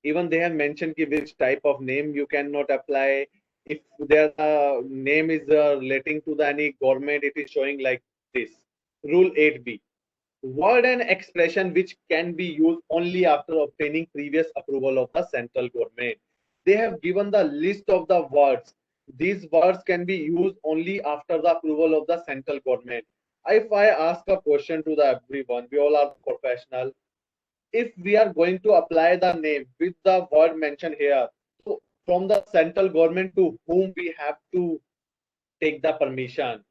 Even they have mentioned ki which type of name you cannot apply. If their name is relating to the any government, it is showing like this. Rule 8b, word and expression which can be used only after obtaining previous approval of the central government. They have given the list of the words. These words can be used only after the approval of the central government. If I ask a question to the everyone, we all are professional, if we are going to apply the name with the word mentioned here, so from the central government, to whom we have to take the permission,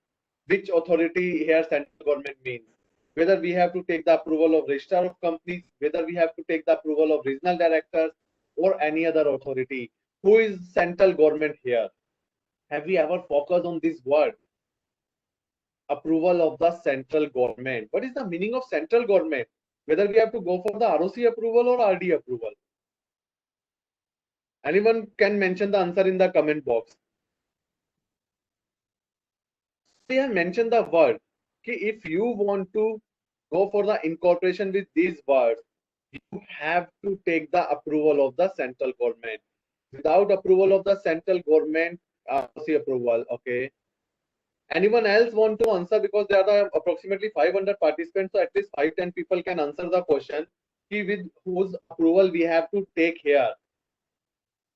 which authority here central government means, whether we have to take the approval of registrar of companies, whether we have to take the approval of regional directors or any other authority. Who is central government here? Have we ever focused on this word? Approval of the central government. What is the meaning of central government? Whether we have to go for the ROC approval or RD approval. Anyone can mention the answer in the comment box. They have mentioned the word. Okay, if you want to go for the incorporation with these words, you have to take the approval of the central government. Without approval of the central government, ROC approval. Okay. Anyone else want to answer? Because there are approximately 500 participants, so at least 5-10 people can answer the question. With whose approval we have to take here?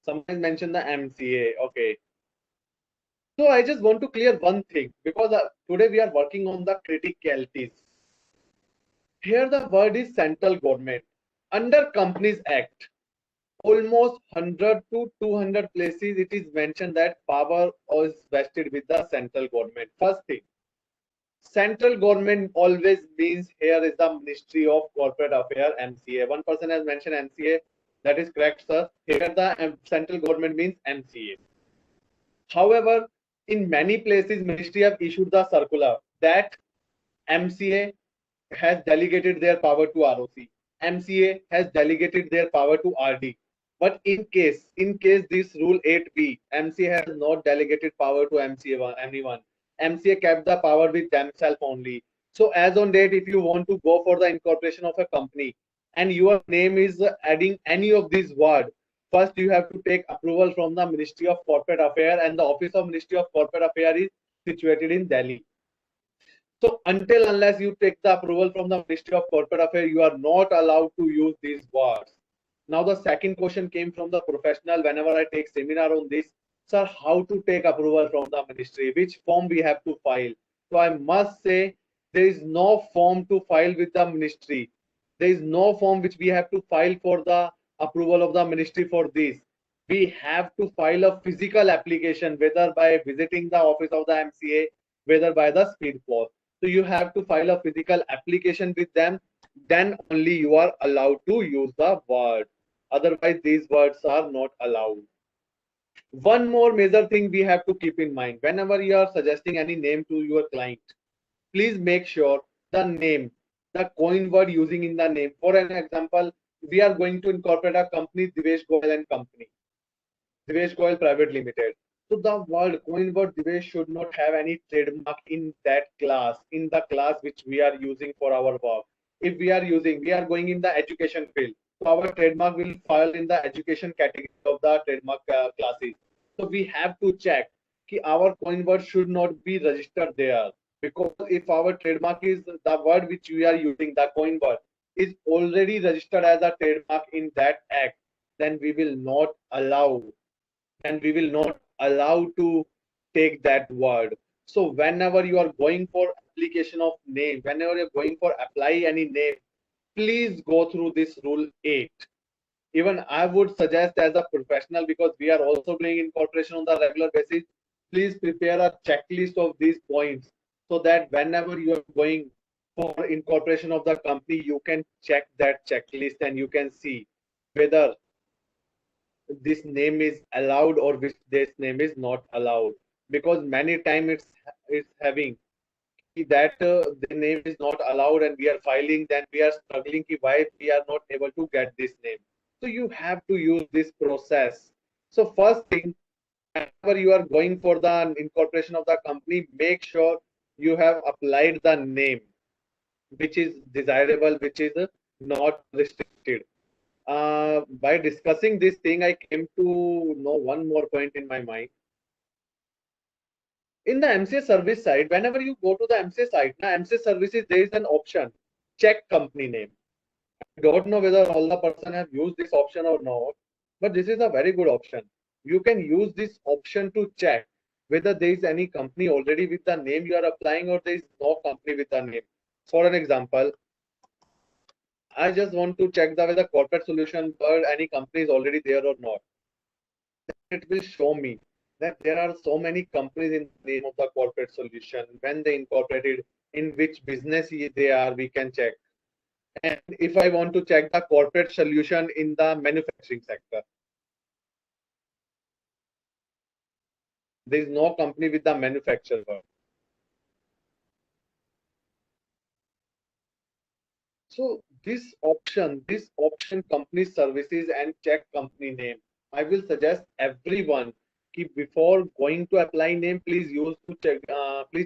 Someone mentioned the MCA. Okay. So I just want to clear one thing, because today we are working on the criticalities. Here the word is central government. Under Companies Act, almost 100 to 200 places it is mentioned that power is vested with the central government. First thing, central government always means here is the Ministry of Corporate Affairs, MCA. One person has mentioned MCA. That is correct, sir. Here the central government means MCA. However, in many places, Ministry have issued the circular that MCA has delegated their power to ROC. MCA has delegated their power to RD. But in case this rule 8b, MCA has not delegated power to MCA anyone. MCA kept the power with themselves only. So as on date, if you want to go for the incorporation of a company and your name is adding any of these words, first you have to take approval from the Ministry of Corporate Affairs, and the office of Ministry of Corporate Affairs is situated in Delhi. So until unless you take the approval from the Ministry of Corporate Affairs, you are not allowed to use these words. Now the second question came from the professional whenever I take seminar on this. Sir, how to take approval from the ministry? Which form we have to file? So I must say There is no form to file with the ministry. There is no form which we have to file for the approval of the ministry for this. We have to file a physical application, whether by visiting the office of the MCA, whether by the speed post. So you have to file a physical application with them. Then only you are allowed to use the word. Otherwise, these words are not allowed. One more major thing we have to keep in mind whenever you are suggesting any name to your client, please make sure the name, the coin word using in the name. For an example, we are going to incorporate a company, Divesh Goyal and Company, Divesh Goyal Private Limited. So the word coin word Divesh should not have any trademark in that class, in the class which we are using for our work. If we are going in the education field, so our trademark will fall in the education category of the trademark classes. So we have to check कि our coin word should not be registered there, because if our trademark is the word which we are using, the coin word is already registered as a trademark in that act, then we will not allow to take that word. So whenever you are going for application of name, whenever you're going for apply any name, please go through this rule 8. Even I would suggest as a professional, because we are also doing incorporation on the regular basis, please prepare a checklist of these points so that whenever you are going for incorporation of the company, you can check that checklist and you can see whether this name is allowed or which this name is not allowed. Because many times it's having that the name is not allowed and we are filing, then we are struggling why we are not able to get this name. So you have to use this process. So first thing, whenever you are going for the incorporation of the company, make sure you have applied the name which is desirable, which is not restricted. By discussing this thing, I came to know one more point in my mind. In the MCA service side, whenever you go to the MCA site, now MCA services, there is an option, check company name. I don't know whether all the person have used this option or not, but this is a very good option. You can use this option to check whether there is any company already with the name you are applying or there is no company with the name. For an example, I just want to check whether corporate solution or any company is already there or not. It will show me that there are so many companies in the name of the corporate solution. When they incorporated, in which business they are, we can check. And if I want to check the corporate solution in the manufacturing sector, there is no company with the manufacturer. So this option company services and check company name, I will suggest everyone keep before going to apply name, please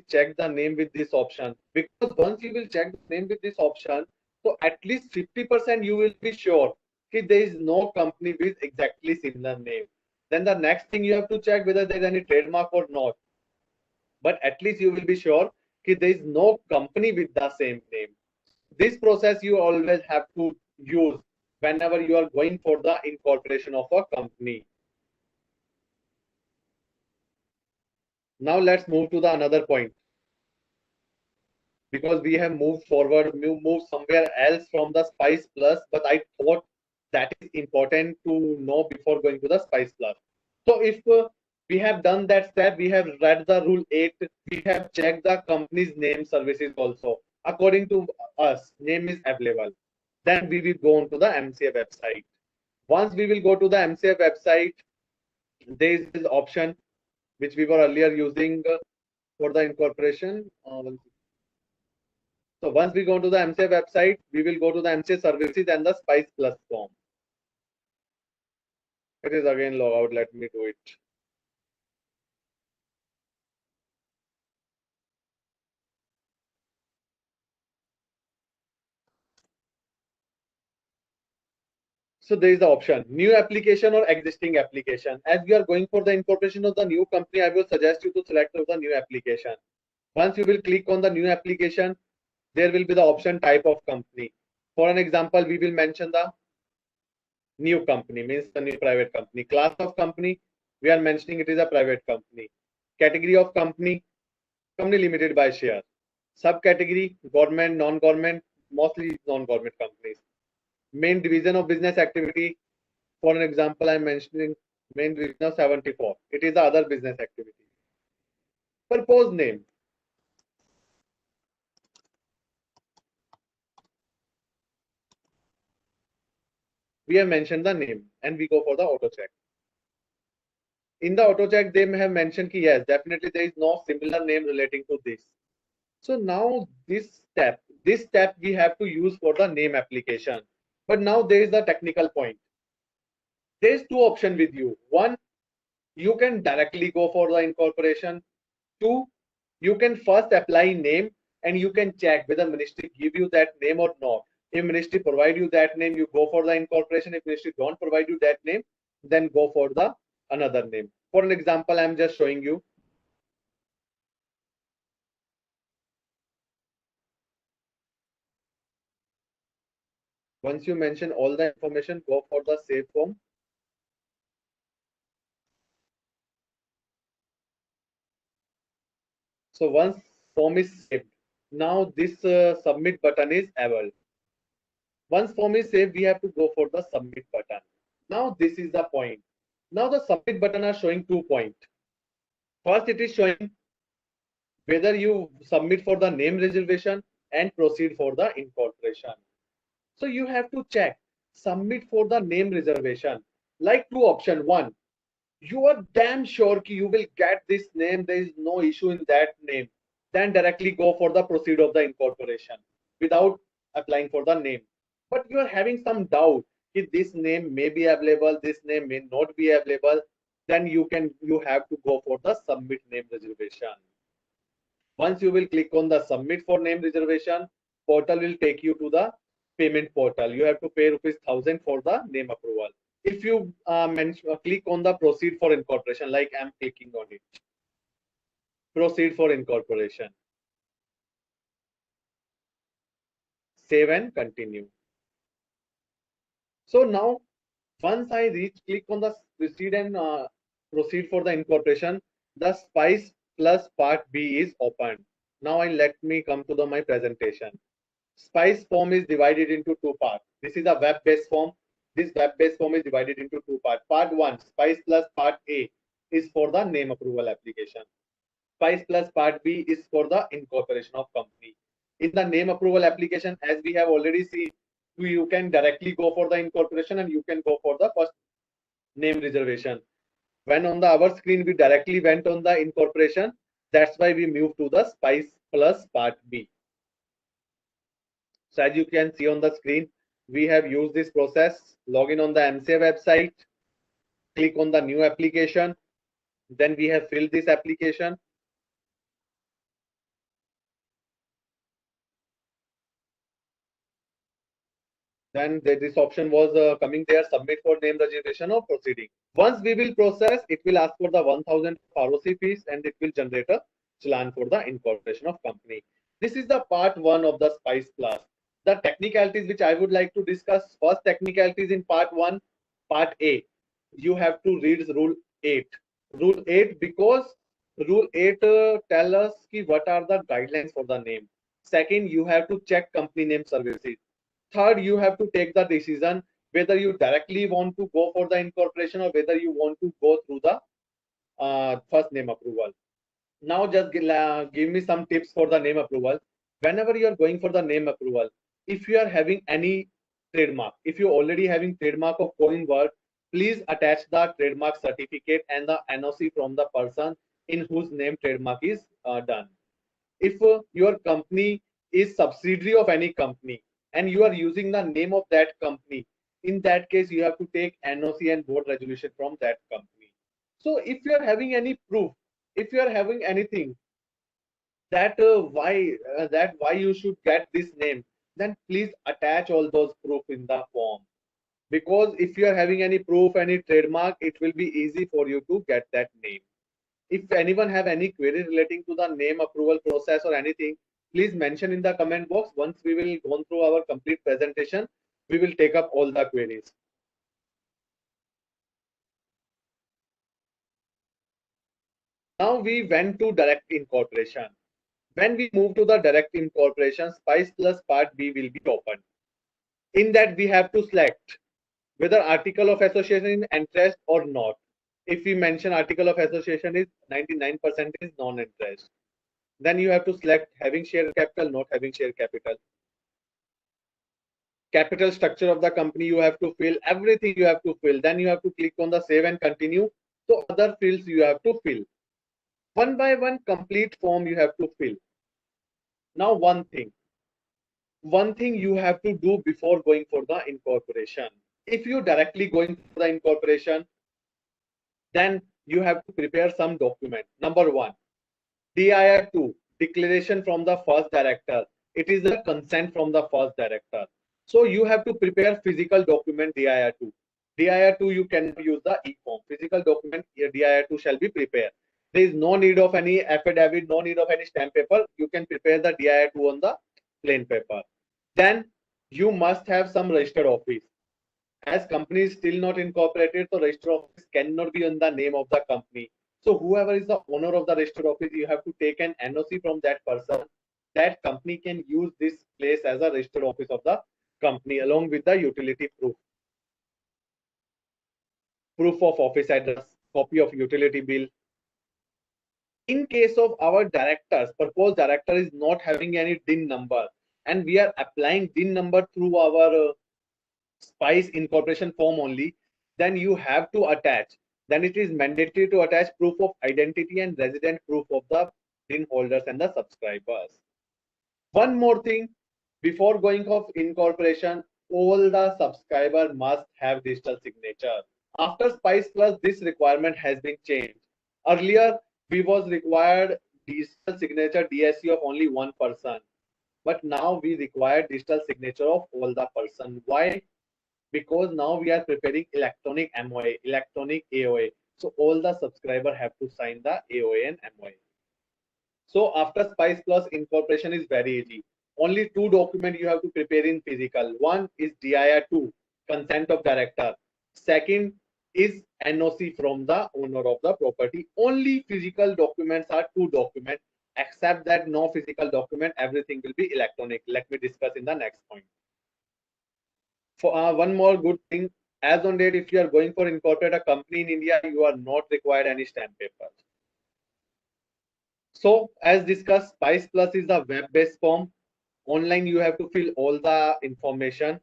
check the name with this option, because once you will check the name with this option, so at least 50% you will be sure that there is no company with exactly similar name. Then the next thing you have to check whether there is any trademark or not, but at least you will be sure that there is no company with the same name. This process you always have to use whenever you are going for the incorporation of a company. Now let's move to the another point, because we have moved forward, moved somewhere else from the Spice Plus, but I thought that is important to know before going to the Spice Plus. So if we have done that step, we have read the rule 8, we have checked the company's name services also. According to us, name is available. Then we will go on to the MCA website. Once we will go to the MCA website, there is this option which we were earlier using for the incorporation. So once we go to the MCA website, we will go to the MCA services and the Spice Plus form. It is again log out. Let me do it. So there is the option new application or existing application. As we are going for the incorporation of the new company, I will suggest you to select the new application. Once you will click on the new application, there will be the option type of company. For an example, we will mention the new company, means the new private company. Class of company, we are mentioning it is a private company. Category of company, company limited by share. Subcategory, government, non-government, mostly non-government companies. Main division of business activity, for an example, I'm mentioning main division of 74. It is the other business activity. Purpose name. We have mentioned the name and we go for the auto check. In the auto check, they may have mentioned ki yes, definitely there is no similar name relating to this. So now this step we have to use for the name application. But now there is the technical point. There is two options with you. One, you can directly go for the incorporation. Two, you can first apply name and you can check whether ministry give you that name or not. If ministry provide you that name, you go for the incorporation. If ministry don't provide you that name, then go for the another name. For an example, I'm just showing you. Once you mention all the information, go for the save form. So once form is saved, now this submit button is enabled. Once form is saved, we have to go for the submit button. Now this is the point. Now the submit button are showing 2 points. First, it is showing whether you submit for the name reservation and proceed for the incorporation. So you have to check submit for the name reservation. Like two option. One, you are damn sure you will get this name. There is no issue in that name. Then directly go for the proceed of the incorporation without applying for the name. But you are having some doubt if this name may be available, this name may not be available. Then you have to go for the submit name reservation. Once you will click on the submit for name reservation, portal will take you to the payment portal. You have to pay ₹1,000 for the name approval. If you click on the proceed for incorporation, like I'm clicking on it, proceed for incorporation, save and continue. So now once I click on the proceed and proceed for the incorporation, the Spice Plus Part B is opened. Now let me come to my presentation. Spice form is divided into two parts. This is a web-based form. This web-based form is divided into two parts. Part 1, Spice Plus Part A, is for the name approval application. Spice Plus Part B is for the incorporation of company. In the name approval application, as we have already seen, you can directly go for the incorporation and you can go for the first name reservation. When on our screen, we directly went on the incorporation. That's why we moved to the Spice Plus Part B. So as you can see on the screen, we have used this process. Log in on the MCA website, click on the new application. Then we have filled this application. Then this option was coming there, submit for name registration or proceeding. Once we will process, it will ask for the 1,000 ROC fees and it will generate a challan for the incorporation of company. This is the part 1 of the Spice Plus. The technicalities which I would like to discuss. First technicalities in part 1, part A. You have to read rule 8. Rule 8 because rule 8 tell us what are the guidelines for the name. Second, you have to check company name services. Third, you have to take the decision whether you directly want to go for the incorporation or whether you want to go through the first name approval. Now just give me some tips for the name approval. Whenever you are going for the name approval, if you are having any trademark, if you already having trademark of foreign word, please attach the trademark certificate and the NOC from the person in whose name trademark is done. If your company is subsidiary of any company and you are using the name of that company, in that case you have to take NOC and board resolution from that company. So if you are having any proof, if you are having anything that why you should get this name, then please attach all those proof in the form. Because if you are having any proof, any trademark, it will be easy for you to get that name. If anyone have any query relating to the name approval process or anything, please mention in the comment box. Once we will go through our complete presentation, we will take up all the queries. Now we went to direct incorporation. When we move to the direct incorporation, Spice Plus Part B will be opened. In that, we have to select whether article of association is interest or not. If we mention article of association is 99% is non-interest, then you have to select having share capital, not having share capital. Capital structure of the company you have to fill, everything you have to fill. Then you have to click on the save and continue. So other fields you have to fill. One by one complete form you have to fill. Now one thing you have to do before going for the incorporation. If you directly going for the incorporation, then you have to prepare some document. Number one, DIR2, declaration from the first director. It is the consent from the first director. So you have to prepare physical document DIR2. DIR2 you can use the e-form. Physical document DIR2 shall be prepared. There is no need of any affidavit, no need of any stamp paper. You can prepare the DIR2 on the plain paper. Then you must have some registered office. As company is still not incorporated, so registered office cannot be on the name of the company. So whoever is the owner of the registered office, you have to take an NOC from that person. That company can use this place as a registered office of the company along with the utility proof. Proof of office address, copy of utility bill. In case of our directors, proposed director is not having any DIN number and we are applying DIN number through our Spice incorporation form only, then you have to attach. Then it is mandatory to attach proof of identity and resident proof of the DIN holders and the subscribers. One more thing, before going of incorporation, all the subscriber must have digital signature. After Spice Plus, this requirement has been changed. Earlier, we was required digital signature DSC of only one person, but now we require digital signature of all the person. Why? Because now we are preparing electronic MOA, electronic AOA. So all the subscriber have to sign the AOA and MOA. So after Spice Plus, incorporation is very easy. Only two documents you have to prepare in physical. One is DIR2, consent of director. Second is NOC from the owner of the property. Only physical documents are two documents. Except that no physical document, everything will be electronic. Let me discuss in the next point. For one more good thing, as on date, if you are going for incorporate a company in India, you are not required any stamp paper. So as discussed, Spice Plus is a web-based form. Online, you have to fill all the information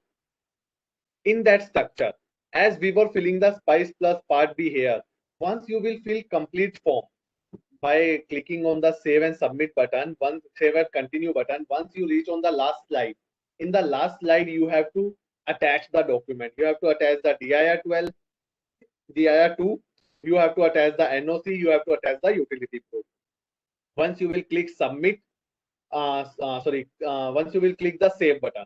in that structure. As we were filling the Spice Plus Part B here, once you will fill complete form by clicking on the save and submit button, once save and continue button, once you reach on the last slide, in the last slide, you have to attach the document. You have to attach the DIR12, DIR2, you have to attach the NOC, you have to attach the utility proof. Once you will click submit, once you will click the save button.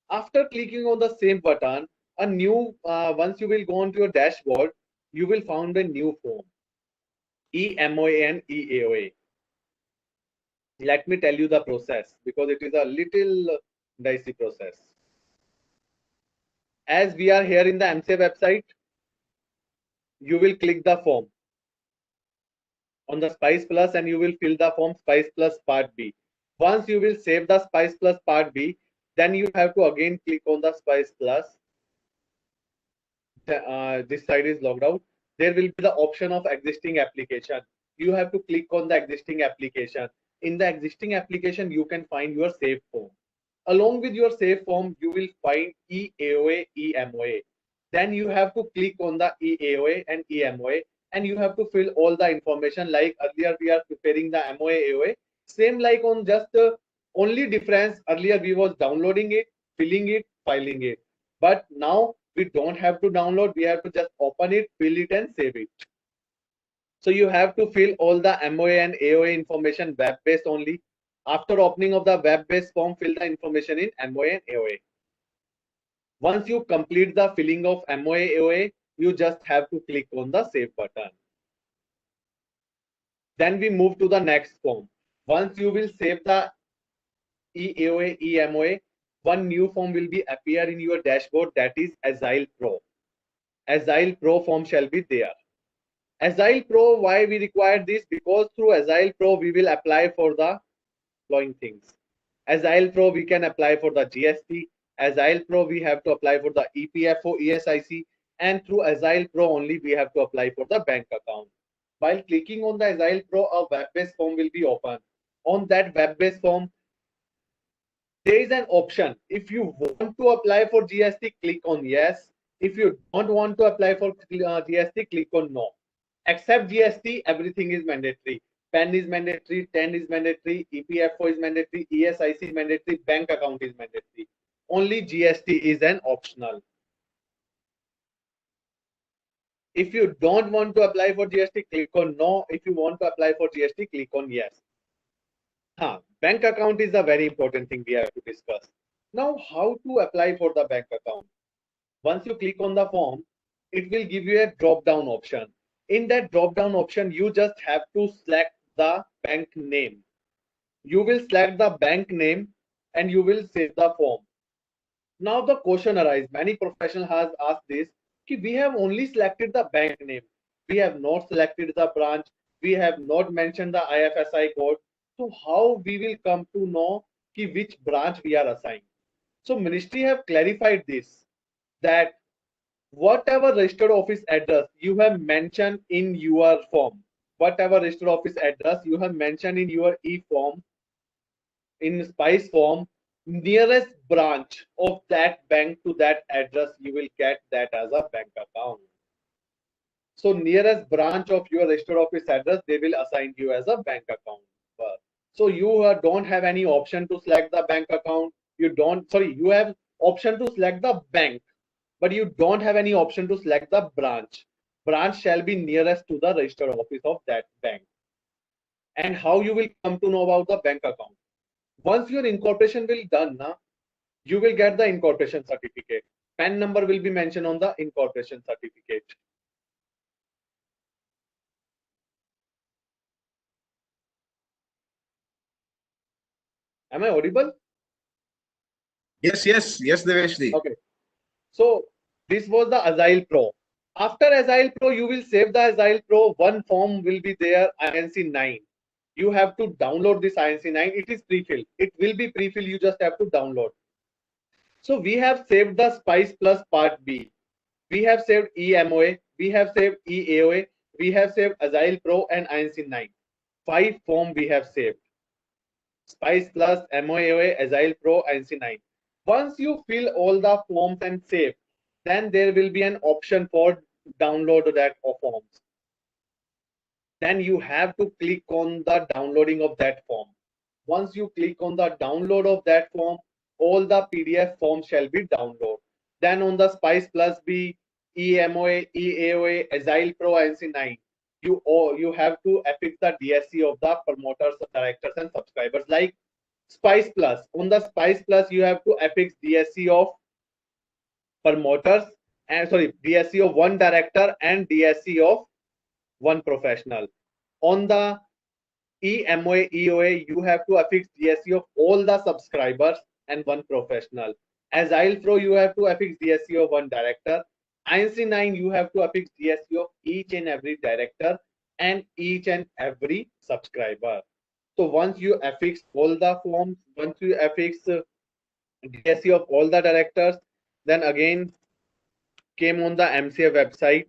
After clicking on the save button, a new, once you will go on to your dashboard, you will find a new form, eMOA and eAOA. Let me tell you the process because it is a little dicey process. As we are here in the MCA website, you will click the form on the Spice Plus and you will fill the form Spice Plus Part B. Once you will save the Spice Plus Part B, then you have to again click on the Spice Plus. This side is logged out. There will be the option of existing application. You have to click on the existing application. In the existing application, you can find your save form. Along with your save form, you will find eAOA, eMOA. Then you have to click on the eAOA and eMOA and you have to fill all the information like earlier we are preparing the MOA AOA. Same like on just only difference, earlier we was downloading it, filling it, filing it. But now we don't have to download, we have to just open it, fill it and save it. So you have to fill all the MOA and AOA information web-based only. After opening of the web-based form, fill the information in MOA and AOA. Once you complete the filling of MOA AOA, you just have to click on the save button. Then we move to the next form. Once you will save the eAOA, eMOA, one new form will be appear in your dashboard, that is Agile Pro. Agile Pro form shall be there. Agile Pro, why we require this? Because through Agile Pro, we will apply for the following things. Agile Pro, we can apply for the GST. Agile Pro, we have to apply for the EPFO, ESIC, and through Agile Pro only we have to apply for the bank account. While clicking on the Agile Pro, a web-based form will be open. On that web-based form, there is an option. If you want to apply for GST, click on yes. If you don't want to apply for GST, click on no. Except GST, everything is mandatory. PAN is mandatory, TEN is mandatory, EPFO is mandatory, ESIC is mandatory, bank account is mandatory. Only GST is an optional. If you don't want to apply for GST, click on no. If you want to apply for GST, click on yes. Bank account is a very important thing we have to discuss. Now, how to apply for the bank account? Once you click on the form, it will give you a drop-down option. In that drop-down option, you just have to select the bank name. You will select the bank name and you will save the form. Now the question arises, many professionals has asked this, we have only selected the bank name. We have not selected the branch. We have not mentioned the IFSI code. So how we will come to know which branch we are assigned? So ministry have clarified this, that whatever registered office address you have mentioned in your form, whatever registered office address you have mentioned in your e-form, in SPICE form, nearest branch of that bank to that address, you will get that as a bank account. So nearest branch of your registered office address, they will assign you as a bank account. So you don't have any option to select the bank account. You have option to select the bank, but you don't have any option to select the branch. Branch shall be nearest to the registered office of that bank. And how you will come to know about the bank account? Once your incorporation will done, you will get the incorporation certificate. PAN number will be mentioned on the incorporation certificate. Am I audible? Yes, Deveshji. Okay. So this was the Agile Pro. After Agile Pro, you will save the Agile Pro. One form will be there, INC 9. You have to download this INC 9. It is pre-filled. It will be pre-filled. You just have to download. So we have saved the SPICE Plus Part B. We have saved eMOA. We have saved eAOA. We have saved Agile Pro and INC 9. 5 form we have saved. SPICE Plus, MOA, Agile Pro, INC 9. Once you fill all the forms and save, then there will be an option for download that forms. Then you have to click on the downloading of that form. Once you click on the download of that form, all the PDF forms shall be downloaded. Then on the SPICE Plus B, eMOA, eAOA, Agile Pro, INC 9, you have to affix the DSC of the promoters, directors, and subscribers. Like SPICE Plus, on the SPICE Plus, you have to affix DSC of promoters and DSC of one director and DSC of one professional. On the eMOA, eAOA, you have to affix DSC of all the subscribers and one professional. Agile Pro, you have to affix DSC of one director. INC 9, you have to affix DSC of each and every director and each and every subscriber. So once you affix all the forms, once you affix DSC of all the directors, then again came on the MCA website.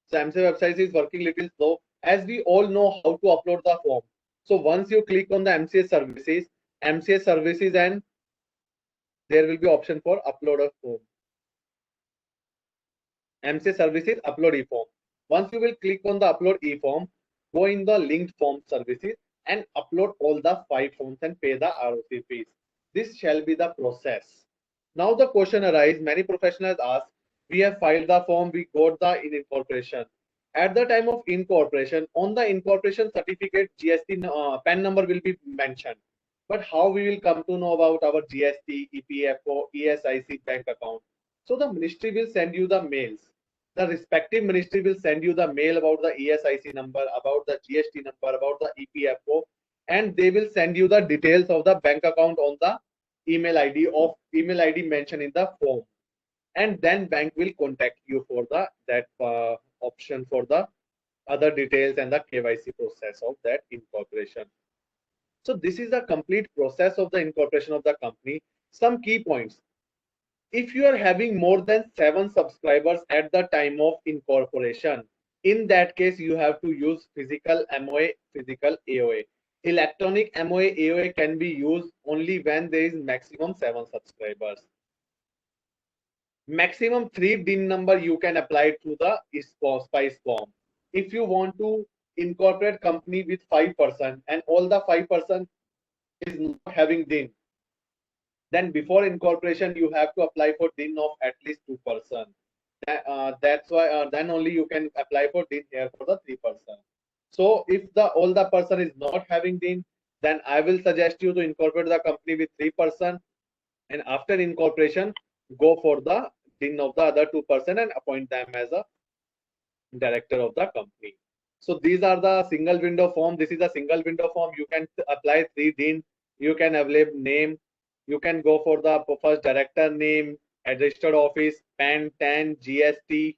So MCA website is working little slow, as we all know how to upload the form. So once you click on the MCA services, and there will be option for upload a form. MCA services, upload e-form. Once you will click on the upload e-form, go in the linked form services and upload all the 5 forms and pay the ROC fees. This shall be the process. Now the question arises, many professionals ask, we have filed the form, we got the incorporation. At the time of incorporation, on the incorporation certificate, GST PAN number will be mentioned. But how we will come to know about our GST, EPFO, ESIC bank account? So the ministry will send you the mails. The respective ministry will send you the mail about the ESIC number, about the GST number, about the EPFO, and they will send you the details of the bank account on the email ID mentioned in the form, and then bank will contact you for that option for the other details and the KYC process of that incorporation. So this is the complete process of the incorporation of the company. Some key points. If you are having more than 7 subscribers at the time of incorporation, in that case, you have to use physical MOA, physical AOA. Electronic MOA, AOA can be used only when there is maximum 7 subscribers. Maximum 3 DIN number you can apply to the SPICE form. If you want to incorporate company with 5% and all the 5% is not having DIN, then before incorporation you have to apply for DIN of at least 2%. That's why then only you can apply for DIN here for the 3%. So if all the person is not having DIN, then I will suggest you to incorporate the company with 3%, and after incorporation go for the DIN of the other 2% and appoint them as a director of the company. So these are the single window form. This is a single window form. You can apply 3 DIN. You can available name. You can go for the first director name, registered office, PAN, TAN, GST,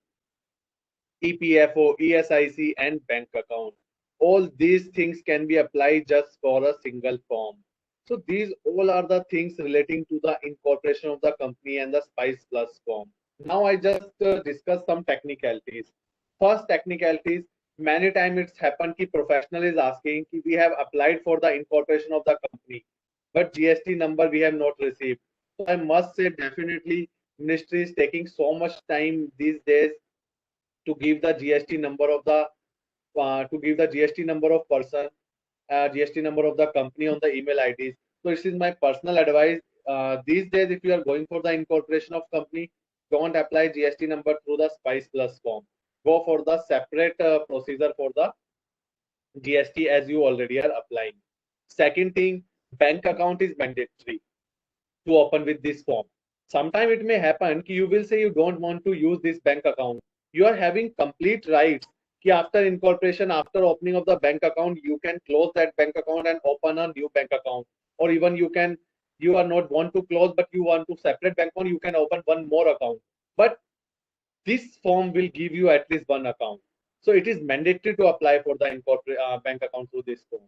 EPFO, ESIC, and bank account. All these things can be applied just for a single form. So these all are the things relating to the incorporation of the company and the SPICE Plus form. Now I just discuss some technicalities. First technicalities, many times it's happened कि professional is asking कि we have applied for the incorporation of the company, but GST number we have not received. So I must say definitely ministry is taking so much time these days to give the GST number of the GST number of person, GST number of the company on the email IDs. So this is my personal advice. These days, if you are going for the incorporation of company, don't apply GST number through the SPICE Plus form. Go for the separate procedure for the GST as you already are applying. Second thing, bank account is mandatory to open with this form. Sometime it may happen कि you will say you don't want to use this bank account. You are having complete rights कि after incorporation, after opening of the bank account, you can close that bank account and open a new bank account. Or even you are not want to close, but you want to separate bank account, you can open one more account. But this form will give you at least one account. So it is mandatory to apply for the bank account through this form.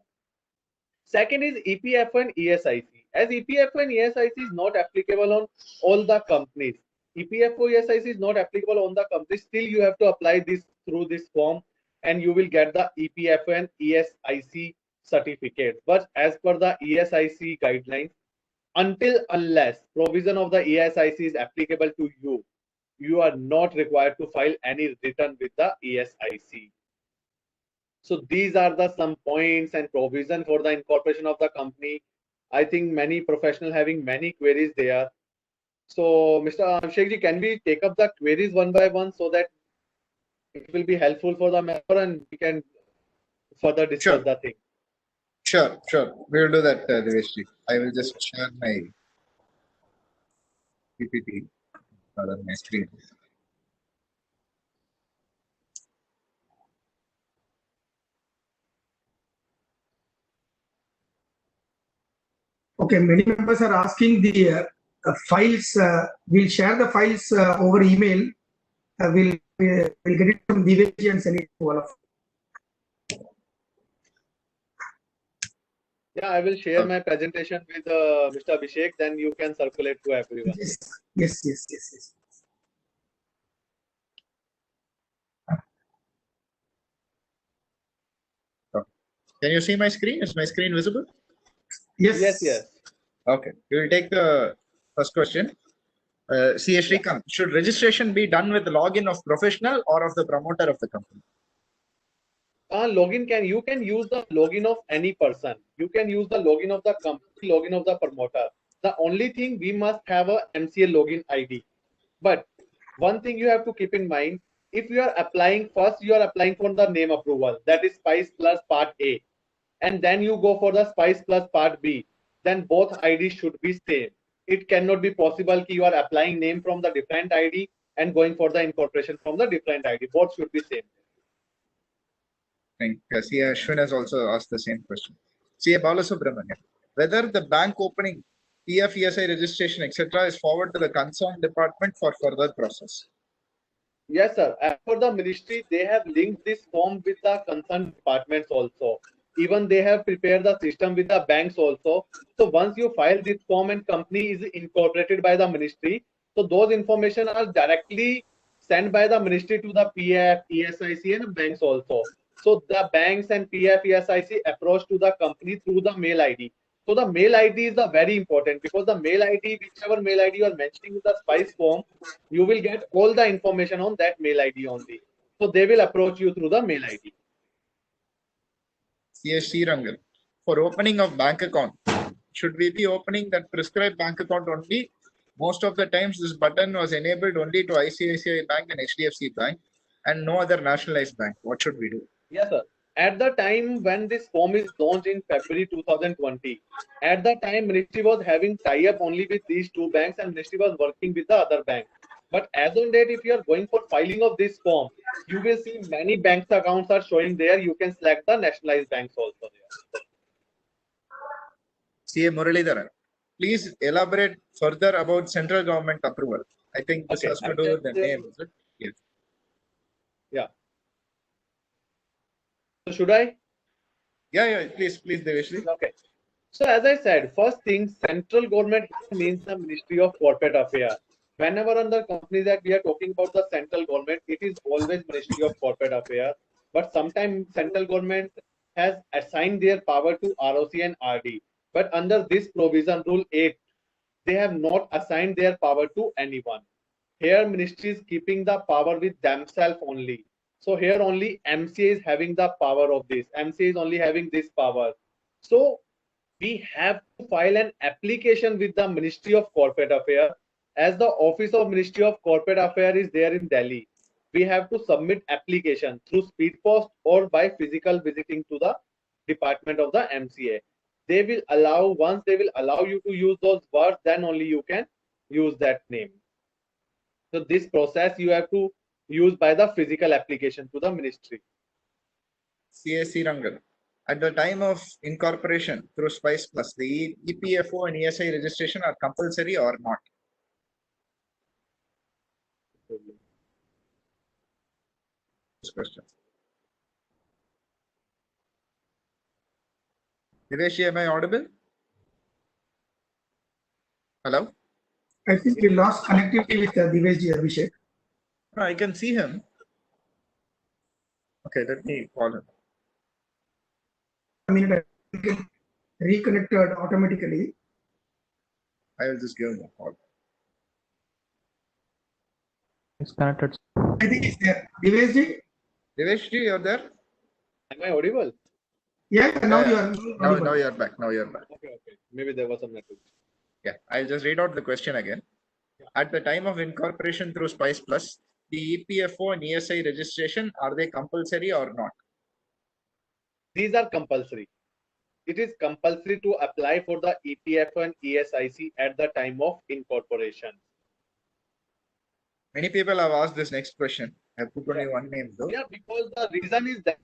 Second is EPFO and ESIC. As EPFO and ESIC is not applicable on all the companies. EPFO, ESIC is not applicable on the companies. Still, you have to apply this through this form, and you will get the EPFO and ESIC certificate. But as per the ESIC guidelines, unless provision of the ESIC is applicable to you, you are not required to file any return with the ESIC. So these are the some points and provision for the incorporation of the company. I think many professionals having many queries there. So Mr. Abhishek, can we take up the queries one by one so that it will be helpful for the member and we can further discuss the thing? Sure. We will do that, Devesh. I will just share my PPT on my screen. Okay, many members are asking the files. We'll share the files over email. We'll get it from Divesh and send it to all of you. Yeah, I will share my presentation with Mr. Abhishek. Then you can circulate to everyone. Yes. Can you see my screen? Is my screen visible? Yes. Okay. We will take the first question. C.A. Srikanth, should registration be done with the login of professional or of the promoter of the company? You can use the login of any person. You can use the login of the company, login of the promoter. The only thing, we must have a MCA login ID. But one thing you have to keep in mind, if you are applying, first you are applying for the name approval, that is SPICE Plus Part A, and then you go for the SPICE Plus Part B, then both IDs should be same. It cannot be possible that you are applying name from the different ID and going for the incorporation from the different ID. Both should be same. I think C.A. Ashwin has also asked the same question. CA Balasubramanian, whether the bank opening, PF, ESI registration, etc. is forwarded to the concerned department for further process. Yes, sir. As for the ministry, they have linked this form with the concerned departments also. Even they have prepared the system with the banks also. So once you file this form and company is incorporated by the ministry, so those information are directly sent by the ministry to the PF, ESIC and banks also. So the banks and PF, ESIC approach to the company through the mail ID. So the mail ID is the very important, because the mail ID, whichever mail ID you are mentioning in the SPICE form, you will get all the information on that mail ID only. So they will approach you through the mail ID. CSC Rangan, for opening of bank account, should we be opening that prescribed bank account only? Most of the times this button was enabled only to ICICI Bank and HDFC Bank and no other nationalized bank. What should we do? Yes, sir. At the time when this form is launched in February 2020, at the time ministry was having tie-up only with these two banks and ministry was working with the other bank. But as on date, if you are going for filing of this form, you will see many banks accounts are showing there. You can select the nationalized banks also there. CA Muralidharan, please elaborate further about central government approval. I think this Okay, has to do with the name, is it? Yes. Yeah. So should I? Yeah, please, Deveshri. Okay. So as I said, first thing, central government means the Ministry of Corporate Affairs. Whenever under Companies Act we are talking about the central government, it is always Ministry of Corporate Affairs. But sometimes central government has assigned their power to ROC and RD. But under this provision, Rule 8, they have not assigned their power to anyone. Here, ministry is keeping the power with themselves only. So here only MCA is having the power of this. MCA is only having this power. So we have to file an application with the Ministry of Corporate Affairs. As the Office of Ministry of Corporate Affairs is there in Delhi, we have to submit application through speed post or by physical visiting to the department of the MCA. They will allow, once they will allow you to use those words, then only you can use that name. So this process you have to use by the physical application to the ministry. CSC Rangan, at the time of incorporation through SPICE Plus, the EPFO and ESI registration are compulsory or not? This question. Diveshi, am I audible? Hello? I think we lost connectivity with Diveshji Abhishek. No, I can see him. Okay, let me call him. I mean, it reconnected automatically. I will just give him a call. It's connected. I think it's there. Diveshji? Diveshi, you're there? Am I audible? Yeah, now Yeah, you are. Now you're back. Now you're back. Okay. Maybe there was some network. Yeah, I'll just read out the question again. At the time of incorporation through SPICE Plus, the EPFO and ESI registration, are they compulsory or not? These are compulsory. It is compulsory to apply for the EPFO and ESIC at the time of incorporation. Many people have asked this next question. I put only one name though. Yeah, because the reason is that,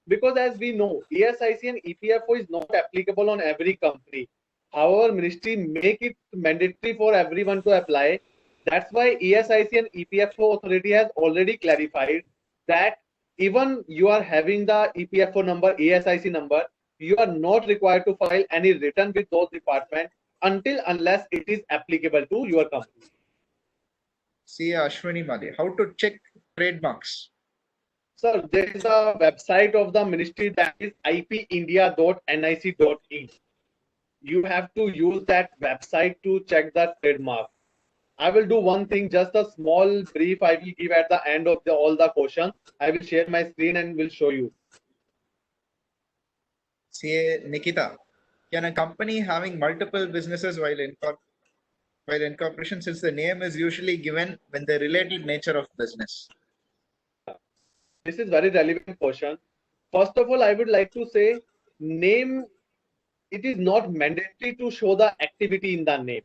because as we know, ESIC and EPFO is not applicable on every company. However, ministry make it mandatory for everyone to apply. That's why ESIC and EPFO authority has already clarified that even you are having the EPFO number, ESIC number, you are not required to file any return with those departments unless it is applicable to your company. See Ashwini Mali, how to check trademarks? Sir, there is a website of the ministry that is ipindia.nic.in. You have to use that website to check the trademark. I will do one thing, just a small brief I will give at the end of all the questions. I will share my screen and will show you. See Nikita, can a company having multiple businesses while incorporation, since the name is usually given when the related nature of business? This is very relevant question. First of all, I would like to say name, it is not mandatory to show the activity in the name.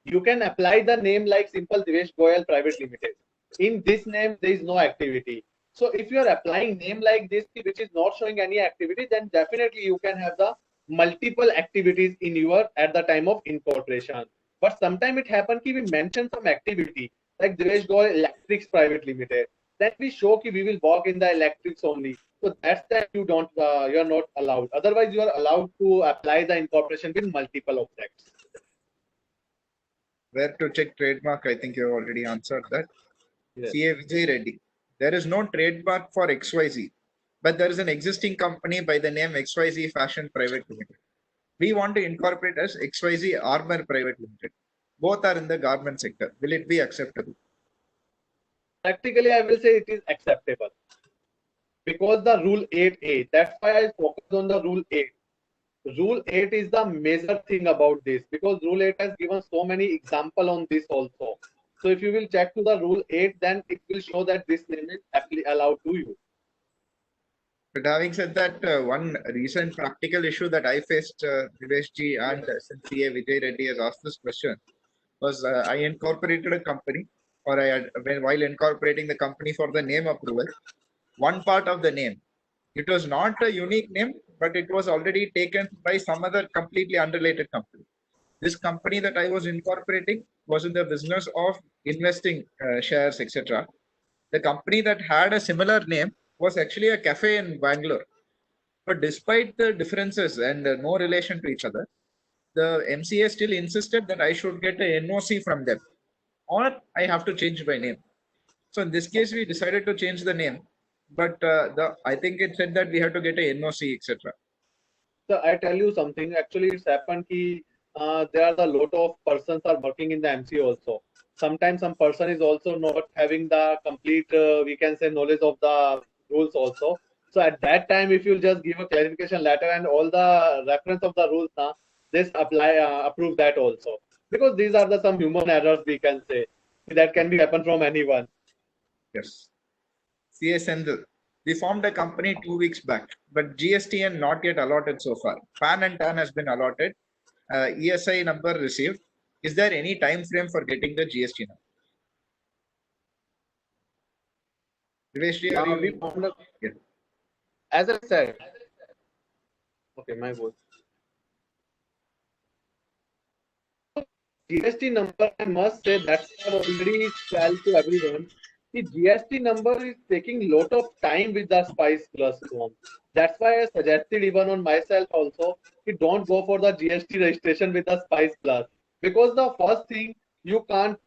You can apply the name like simple Divesh Goyal Private Limited. In this name, there is no activity. So if you are applying name like this, which is not showing any activity, then definitely you can have the multiple activities in your at the time of incorporation. But sometimes it happens that we mention some activity like Devesh Goyal Electrics Private Limited. Then we show that we will work in the electrics only. So that's that you don't you are not allowed. Otherwise, you are allowed to apply the incorporation with multiple objects. Where to check trademark? I think you have already answered that. Yes. CA Vijay Reddy. There is no trademark for XYZ, but there is an existing company by the name XYZ Fashion Private Limited. We want to incorporate as XYZ Armor Private Limited. Both are in the garment sector. Will it be acceptable? Practically, I will say it is acceptable because the rule 8A. That's why I focus on the rule 8. Rule 8 is the major thing about this because rule 8 has given so many example on this also. So if you will check to the rule 8, then it will show that this name is allowed to you. But having said that, one recent practical issue that I faced, Divesh ji, and since CA Vijay Reddy has asked this question, was I incorporated a company, or while incorporating the company for the name approval, one part of the name, it was not a unique name, but it was already taken by some other completely unrelated company. This company that I was incorporating was in the business of investing shares, etc. The company that had a similar name was actually a cafe in Bangalore. But despite the differences and no relation to each other, the MCA still insisted that I should get a NOC from them, or I have to change my name. So in this case, we decided to change the name, but I think it said that we have to get a NOC, etc. So I tell you something. Actually, it's happened that there are a lot of persons are working in the MC also. Sometimes some person is also not having the complete, we can say, knowledge of the rules also. So at that time, if you just give a clarification letter and all the reference of the rules, this apply approve that also because these are the some human errors we can say that can be happen from anyone. Yes. CA Sendil. We formed a company 2 weeks back, but GSTN not yet allotted so far. PAN and TAN has been allotted. ESI number received. Is there any time frame for getting the GST number? Divesh, are We you? found a, Yeah. as I said, okay, my voice. GST number, I must say that's already tell to everyone. The GST number is taking lot of time with the Spice Plus form. That's why I suggested even on myself also, you don't go for the GST registration with the Spice Plus because the first thing you can't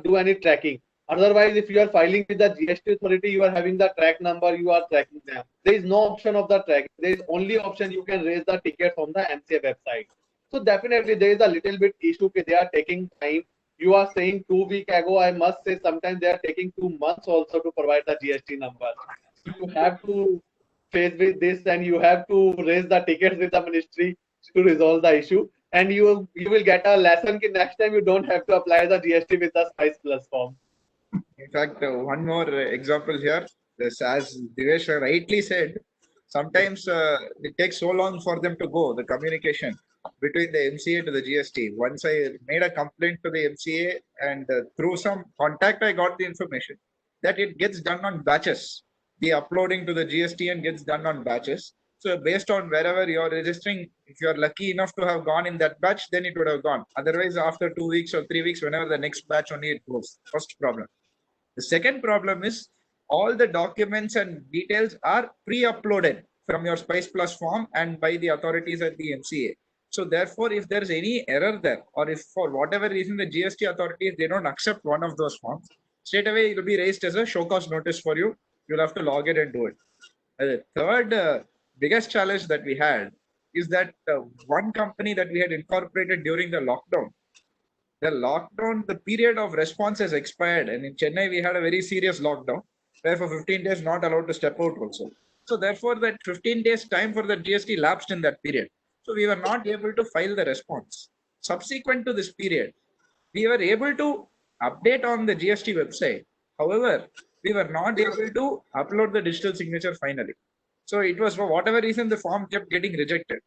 do any tracking. Otherwise, if you are filing with the GST authority, you are having the track number, you are tracking them. There is no option of the track. There is only option you can raise the ticket from the MCA website. So definitely there is a little bit issue. They are taking time. You are saying 2 weeks ago. I must say sometimes they are taking 2 months also to provide the GST number. So you have to face with this and you have to raise the tickets with the ministry to resolve the issue. And you will get a lesson that next time you don't have to apply the GST with the Spice Plus form. In fact, one more example here. This, as Divesh rightly said, sometimes it takes so long for them to go, the communication between the MCA to the GST. Once I made a complaint to the MCA and through some contact, I got the information that it gets done on batches. The uploading to the GST and gets done on batches. So based on wherever you're registering, if you're lucky enough to have gone in that batch, then it would have gone. Otherwise, after 2 weeks or 3 weeks, whenever the next batch only it goes. First problem. The second problem is all the documents and details are pre-uploaded from your Spice Plus form and by the authorities at the MCA. So therefore, if there is any error there, or if for whatever reason the GST authorities, they don't accept one of those forms, straight away it will be raised as a show cause notice for you. You'll have to log it and do it. The third biggest challenge that we had is that one company that we had incorporated during the lockdown, the period of response has expired, and in Chennai we had a very serious lockdown where for 15 days not allowed to step out also. So therefore that 15 days time for the GST lapsed in that period. So we were not able to file the response. Subsequent to this period, we were able to update on the GST website. However, we were not able to upload the digital signature finally. So it was for whatever reason the form kept getting rejected.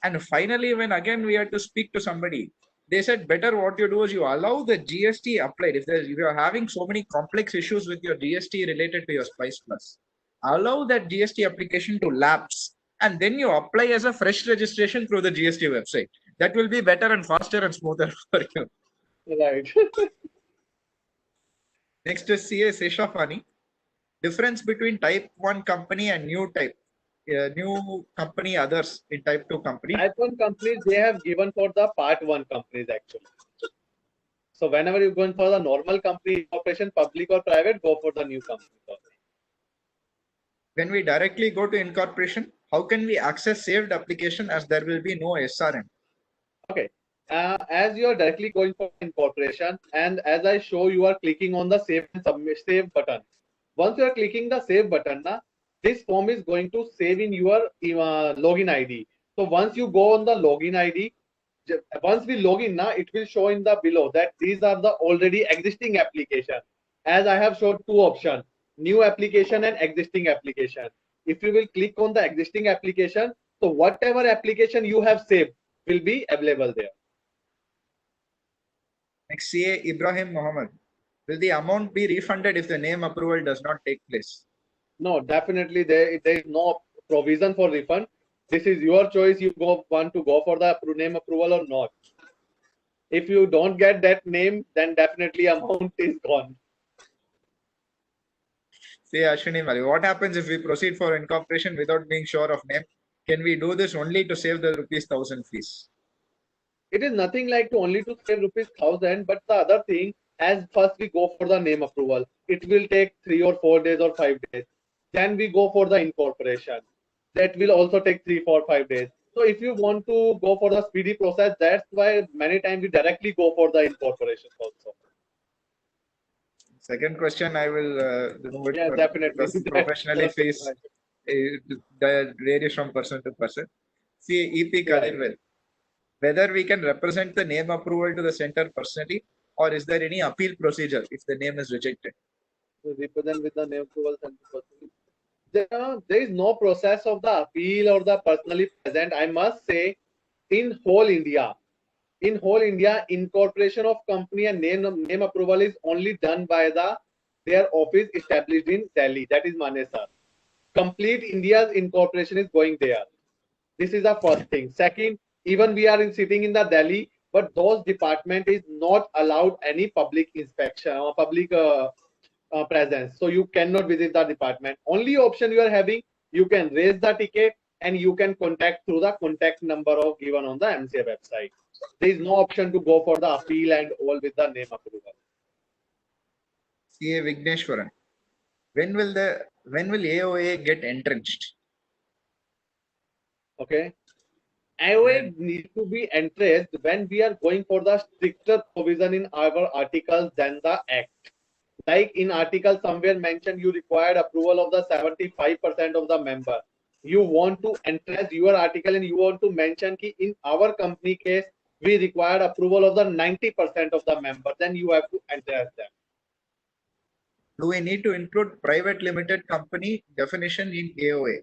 And finally, when again we had to speak to somebody, they said better what you do is you allow the GST applied. If you are having so many complex issues with your GST related to your Spice Plus, allow that GST application to lapse and then you apply as a fresh registration through the GST website. That will be better and faster and smoother for you. Right. Next is CA Seshafani. Difference between type 1 company and new company others in type 2 company. Type 1 companies, they have given for the part 1 companies actually. So whenever you're going for the normal company incorporation, public or private, go for the new company. When we directly go to incorporation, how can we access saved application as there will be no SRN? Okay. As you are directly going for incorporation, and as I show, you are clicking on the save and submit save button. Once you are clicking the save button, this form is going to save in your login ID. So once you go on the login ID, once we log in, it will show in the below that these are the already existing application. As I have showed two options, new application and existing application. If you will click on the existing application, so whatever application you have saved will be available there. Next, CA Ibrahim Mohammed. Will the amount be refunded if the name approval does not take place? No, definitely there is no provision for refund. This is your choice. You want to go for the name approval or not. If you don't get that name, then definitely amount is gone. Say Ashwini Mali, what happens if we proceed for incorporation without being sure of name? Can we do this only to save the ₹1,000 fees? It is nothing like to only to save ₹1,000, but the other thing, as first we go for the name approval, it will take 3 or 4 days or 5 days. Then we go for the incorporation. That will also take 3, 4, 5 days. So if you want to go for the speedy process, that's why many times we directly go for the incorporation also. Second question, I will remove it. Yeah, definitely. Professionally face that varies from person to person. See, EP Kadinwell, whether we can represent the name approval to the center personally, or is there any appeal procedure if the name is rejected? To represent with the name approval center personally. There is no process of the appeal or the personally present. I must say, in whole India, incorporation of company and name approval is only done by their office established in Delhi. That is Manesar. Complete India's incorporation is going there. This is the first thing. Second, even we are sitting in the Delhi, but those department is not allowed any public inspection or public presence. So you cannot visit the department. Only option you are having, you can raise the ticket and you can contact through the contact number of given on the MCA website. There is no option to go for the appeal and all with the name approval. CA Vigneshwaran, when will AOA get entrenched? Okay. AOA needs to be entrenched when we are going for the stricter provision in our articles than the act. Like in article somewhere mentioned, you required approval of the 75% of the member. You want to entrench your article and you want to mention that in our company case, we required approval of the 90% of the member. Then you have to entrench them. Do we need to include private limited company definition in AOA?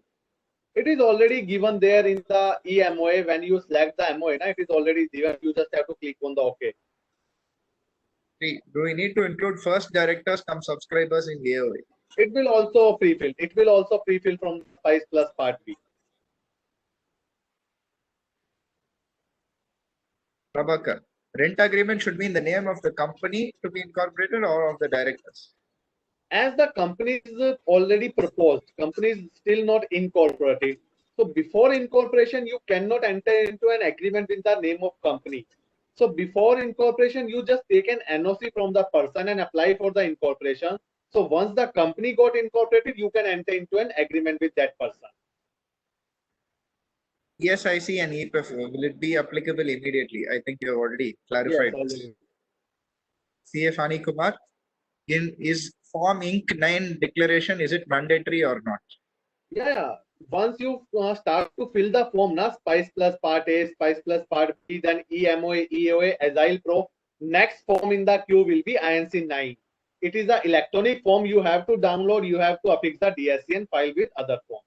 It is already given there in the eMOA. When you select the MOA, it is already given. You just have to click on the OK. Do we need to include first directors come subscribers in AOA? It will also pre-fill. It will also pre-fill from Spice Plus Part B. Prabhakar, rent agreement should be in the name of the company to be incorporated or of the directors? As the company is already proposed, company is still not incorporated. So before incorporation, you cannot enter into an agreement with the name of company. So before incorporation, you just take an NOC from the person and apply for the incorporation. So once the company got incorporated, you can enter into an agreement with that person. ESIC and EPF, will it be applicable immediately? I think you have already clarified. Yes, CA Fani Kumar, is Form Inc. 9 declaration, is it mandatory or not? Yeah. Once you start to fill the form, Spice Plus Part A, Spice Plus Part B, then eMOA, EOA, Agile Pro, next form in the queue will be INC 9. It is an electronic form you have to download. You have to affix the DSC and file with other forms.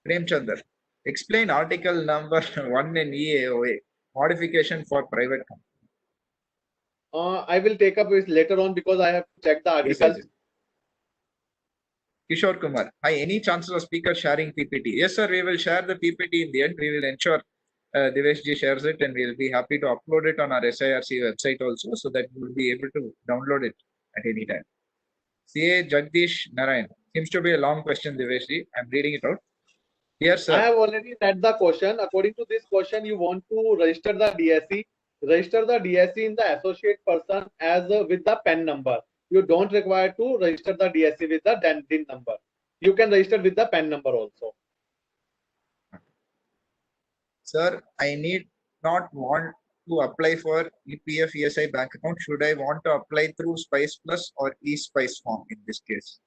Premchandar, explain article number 1 in EAOA, modification for private company. I will take up this later on because I have to check the article. Yes, Kishore Kumar. Hi, any chances of speaker sharing PPT? Yes, sir. We will share the PPT in the end. We will ensure Divesh ji shares it, and we'll be happy to upload it on our SIRC website also, so that you will be able to download it at any time. CA Jagdish Narayan. Seems to be a long question, Divesh ji. I'm reading it out. Here, sir. I have already read the question. According to this question, you want to register the DSC. Register the DSC in the associate person as with the PAN number. You don't require to register the DSC with the DIN number. You can register with the PAN number also. Sir, I need not want to apply for EPF ESI bank account. Should I want to apply through Spice Plus or eSpice form in this case?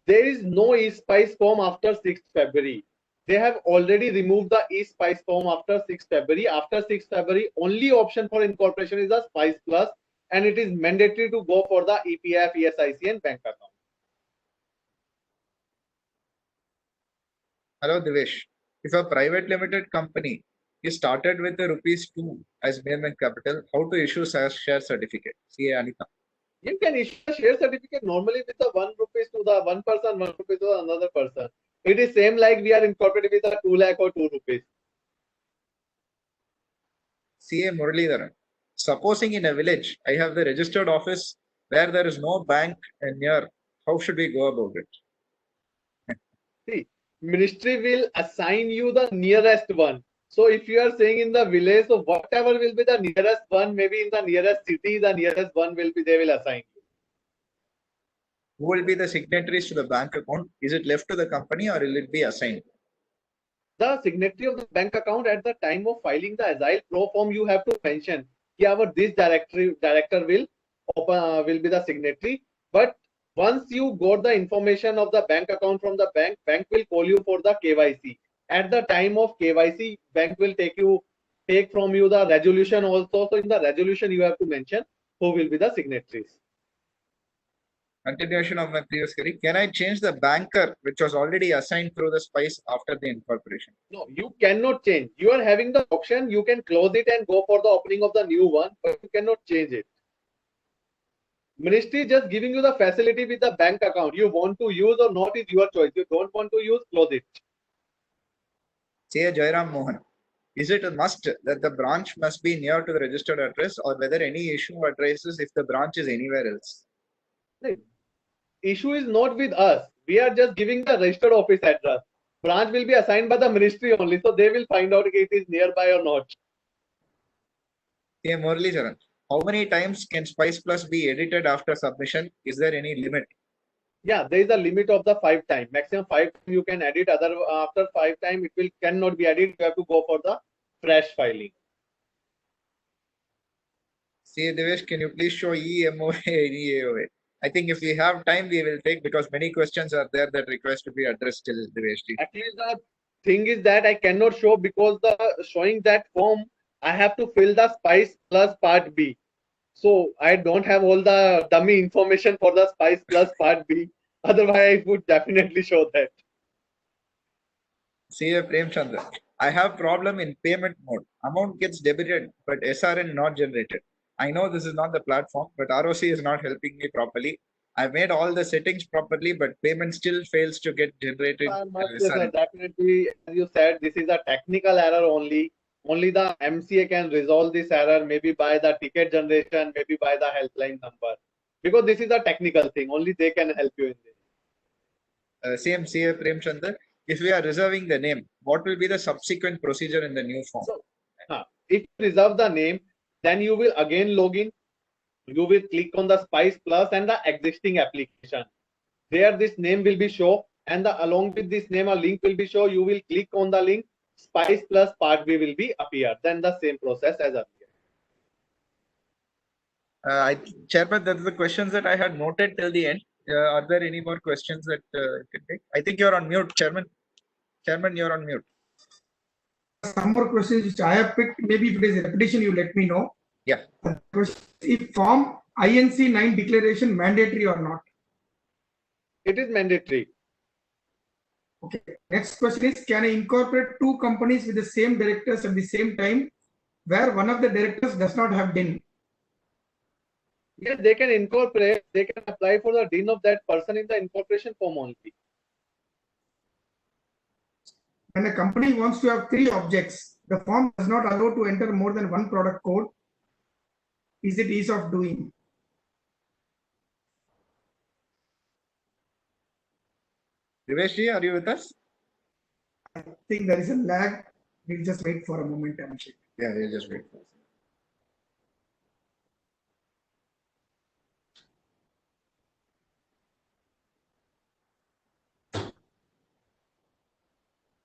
There is no eSpice form after 6th February. They have already removed the eSpice form after 6th February. After 6th February, only option for incorporation is the Spice Plus, and it is mandatory to go for the EPF, ESIC, and bank account. Hello, Divesh. If a private limited company is started with the ₹2 as minimum capital, how to issue share certificate? CA Anita. You can issue a share certificate normally with the ₹1 to the one person, ₹1 to another person. It is same like we are incorporated with a 2 lakh or ₹2. CA Muralidharan. Supposing in a village, I have the registered office where there is no bank near, how should we go about it? See, ministry will assign you the nearest one. So if you are saying in the village, so whatever will be the nearest one, maybe in the nearest city, the nearest one will be, they will assign you. Who will be the signatories to the bank account? Is it left to the company or will it be assigned? The signatory of the bank account at the time of filing the Agile Pro form, you have to mention, yeah, this director will be the signatory. But once you got the information of the bank account from the bank, bank will call you for the KYC. At the time of KYC, bank will take from you the resolution also. So in the resolution, you have to mention who will be the signatories. Continuation of my previous query. Can I change the banker which was already assigned through the Spice after the incorporation? No, you cannot change. You are having the option. You can close it and go for the opening of the new one, but you cannot change it. Ministry just giving you the facility with the bank account. You want to use or not is your choice. You don't want to use, close it. Say Jairam Mohan. Is it a must that the branch must be near to the registered address, or whether any issue arises if the branch is anywhere else? The issue is not with us. We are just giving the registered office address. Branch will be assigned by the ministry only, so they will find out if it is nearby or not. Say Muralidharan. How many times can Spice Plus be edited after submission? Is there any limit? Yeah, there is a limit of the 5 times. Maximum 5 times you can edit. After 5 times, it cannot be edited. You have to go for the fresh filing. Say Devesh, can you please show EMOA and EAOA? I think if we have time, we will take, because many questions are there that request to be addressed till Devesh. Actually, the thing is that I cannot show, because the showing that form, I have to fill the Spice Plus Part B. So I don't have all the dummy information for the Spice Plus Part B. Otherwise, I would definitely show that. CA Prem Chandra. I have problem in payment mode. Amount gets debited, but SRN not generated. I know this is not the platform, but ROC is not helping me properly. I made all the settings properly, but payment still fails to get generated. Definitely, as you said, this is a technical error only. Only the MCA can resolve this error, maybe by the ticket generation, maybe by the helpline number. Because this is a technical thing, only they can help you in this. Same CA Prem Chandra. If we are reserving the name, what will be the subsequent procedure in the new form? So, if you reserve the name, then you will again log in. You will click on the Spice Plus and the existing application. There this name will be shown, and along with this name a link will be shown. You will click on the link. Spice Plus Part B will be appear. Then the same process as earlier. Chairman, that's the questions that I had noted till the end. Are there any more questions that you can take? I think you're on mute, Chairman. Chairman, you're on mute. Some more questions which I have picked. Maybe if it is a repetition, you let me know. Yeah. If form INC 9 declaration mandatory or not? It is mandatory. Okay. Next question is, can I incorporate 2 companies with the same directors at the same time, where one of the directors does not have DIN? Yes, they can incorporate, they can apply for the DIN of that person in the incorporation form only. When a company wants to have 3 objects, the form does not allow to enter more than 1 product code. Is it ease of doing? Diveshji, are you with us? I think there is a lag. We'll just wait for a moment, Abhishek. Yeah, you just wait.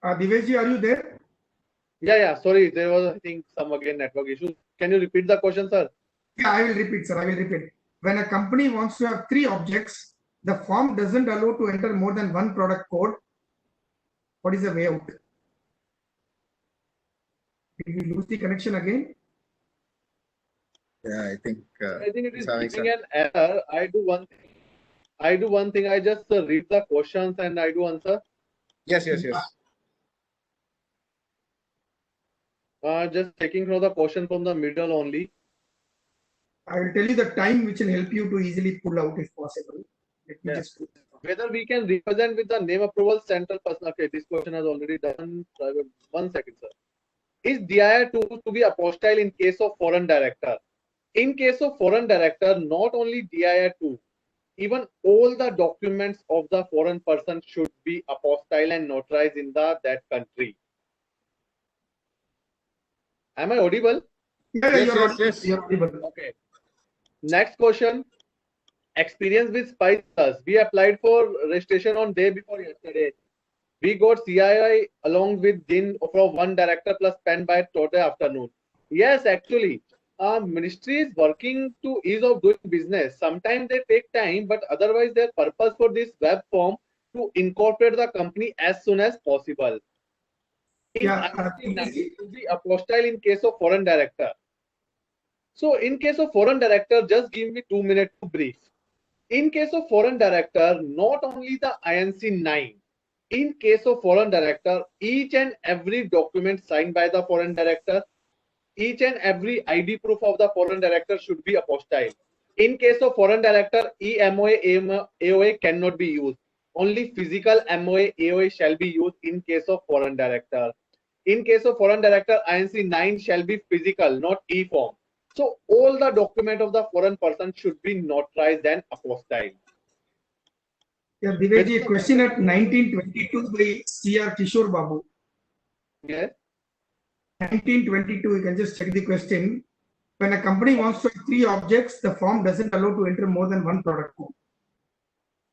Diveshji, are you there? Yeah. Sorry, there was, I think, some again network issues. Can you repeat the question, sir? Yeah, I will repeat, sir. I will repeat. When a company wants to have 3 objects, the form doesn't allow to enter more than 1 product code. What is the way out? Did we lose the connection again? Yeah, I think. I think it is it's having giving an error. I do one thing. I just read the questions and I do answer. Yes. Just taking from the question from the middle only. I will tell you the time which will help you to easily pull out if possible. Let me Yeah. just put that on. Whether we can represent with the name approval central person. Okay, this question has already done. So I will, 1 second, sir. Is DIR 2 to be apostille in case of foreign director? In case of foreign director, not only DIR 2, even all the documents of the foreign person should be apostille and notarized in that country. Am I audible? Yeah, Yes, you're yes, audible. yes. You're audible. Okay. Next question. Experience with Spice Plus. We applied for registration on day before yesterday. We got CII along with DIN from 1 director plus pen by today afternoon. Yes, actually, ministry is working to ease of doing business. Sometimes they take time, but otherwise their purpose for this web form to incorporate the company as soon as possible. In Yeah, the apostille in case of foreign director. So in case of foreign director, just give me 2 minutes to brief. In case of foreign director, not only the INC 9, in case of foreign director, each and every document signed by the foreign director, each and every ID proof of the foreign director should be apostille. In case of foreign director, eMOA, AOA cannot be used. Only physical MOA, AOA shall be used in case of foreign director. In case of foreign director, INC 9 shall be physical, not e-form. So all the document of the foreign person should be notarized and apostille. Yeah, Diveshji, a question at 1922 by C.R. Kishore Babu. Yes. 1922, you can just check the question. When a company wants to have 3 objects, the form doesn't allow to enter more than 1 product code.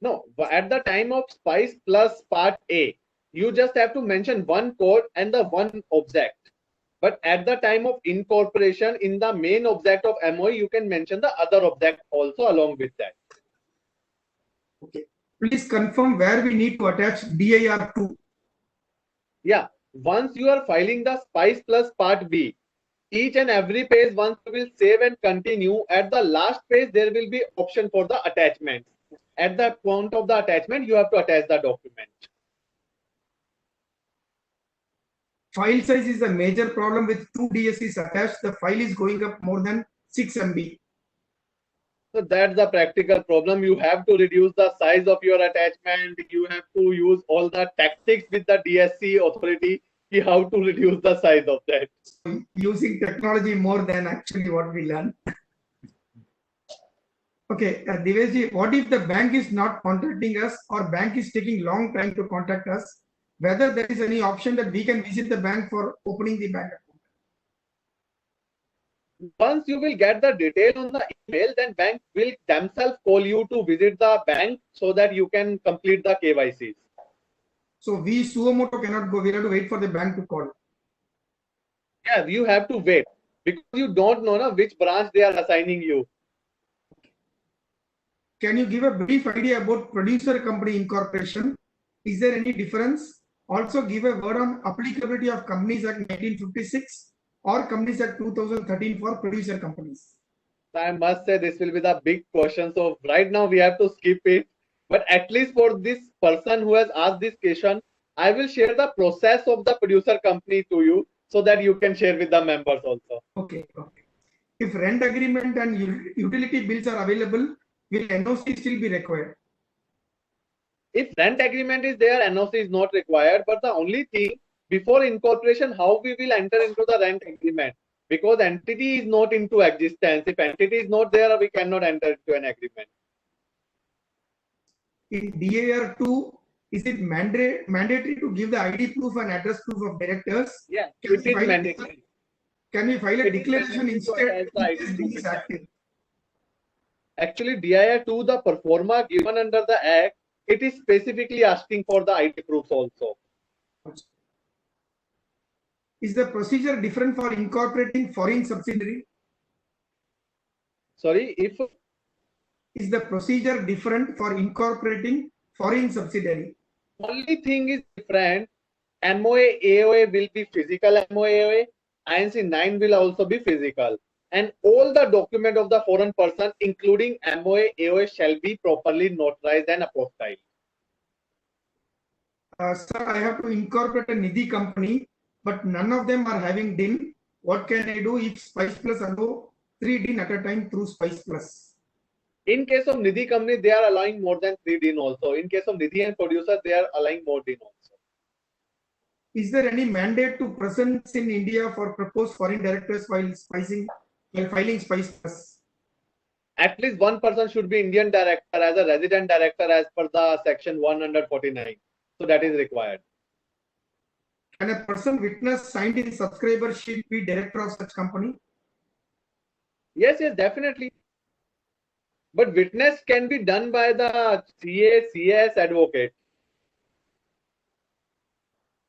No, at the time of Spice Plus Part A, you just have to mention 1 code and the 1 object. But at the time of incorporation, in the main object of MOA, you can mention the other object also along with that. Okay. Please confirm where we need to attach DIR 2. Yeah. Once you are filing the Spice Plus Part B, each and every page, once you will save and continue, at the last page, there will be option for the attachment. At the point of the attachment, you have to attach the document. File size is a major problem with 2 DSCs attached. The file is going up more than 6 MB. So that's the practical problem. You have to reduce the size of your attachment. You have to use all the tactics with the DSC authority. How to reduce the size of that. Using technology more than actually what we learn. Okay, Diveshji, what if the bank is not contacting us or bank is taking long time to contact us? Whether there is any option that we can visit the bank for opening the bank account? Once you will get the detail on the email, then bank will themselves call you to visit the bank so that you can complete the KYCs. So we suo moto cannot go. We have to wait for the bank to call. Yeah, you have to wait because you don't know which branch they are assigning you. Can you give a brief idea about producer company incorporation? Is there any difference? Also give a word on applicability of Companies Act 1956 or Companies Act 2013 for producer companies. I must say this will be the big question. So right now we have to skip it. But at least for this person who has asked this question, I will share the process of the producer company to you so that you can share with the members also. Okay, okay. If rent agreement and utility bills are available, will NOC still be required? If rent agreement is there, NOC is not required. But the only thing, before incorporation, how we will enter into the rent agreement? Because entity is not into existence. If entity is not there, we cannot enter into an agreement. In DAR 2, is it mandatory to give the ID proof and address proof of directors? Yeah, Can it we is file mandatory. Can we file a It is declaration mandatory to instead attach the ID in case proof D is in that. active? Actually, DIR 2, the performa given under the Act, it is specifically asking for the ID proofs also. Is the procedure different for incorporating foreign subsidiary? Sorry, if Is the procedure different for incorporating foreign subsidiary? only thing is different, MOA AOA will be physical MOA AOA, INC 9 will also be physical. And all the document of the foreign person, including MOA AOA, shall be properly notarized and apostilled. Sir, I have to incorporate a Nidhi company, but none of them are having DIN. What can I do if Spice Plus allow 3 DIN at a time through Spice Plus? In case of Nidhi company, they are allowing more than 3 DIN also. In case of Nidhi and producer, they are allowing more DIN also. Is there any mandate to presence in India for proposed foreign directors while filing Spice Plus? At least one person should be Indian director as a resident director as per the section 149. So that is required. Can a person witness signed in subscriber sheet be director of such company? Yes, definitely. But witness can be done by the CA, CS advocate.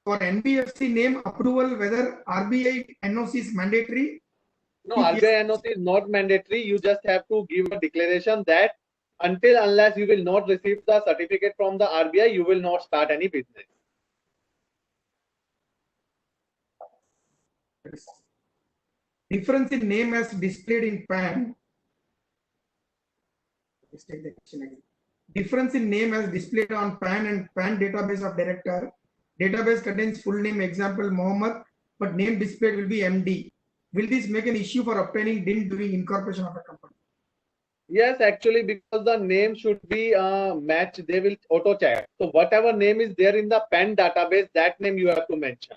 For NBFC name approval, whether RBI NOC is mandatory? No, RBI NOC is not mandatory. You just have to give a declaration that unless you will not receive the certificate from the RBI, you will not start any business. Difference in name as displayed in PAN. Let's take the question again. Difference in name as displayed on PAN and PAN database of director. Database contains full name, example Mohammed, but name displayed will be MD. Will this make an issue for obtaining DIN during incorporation of a company? Yes, actually, because the name should be matched, they will auto check. So whatever name is there in the PAN database, that name you have to mention.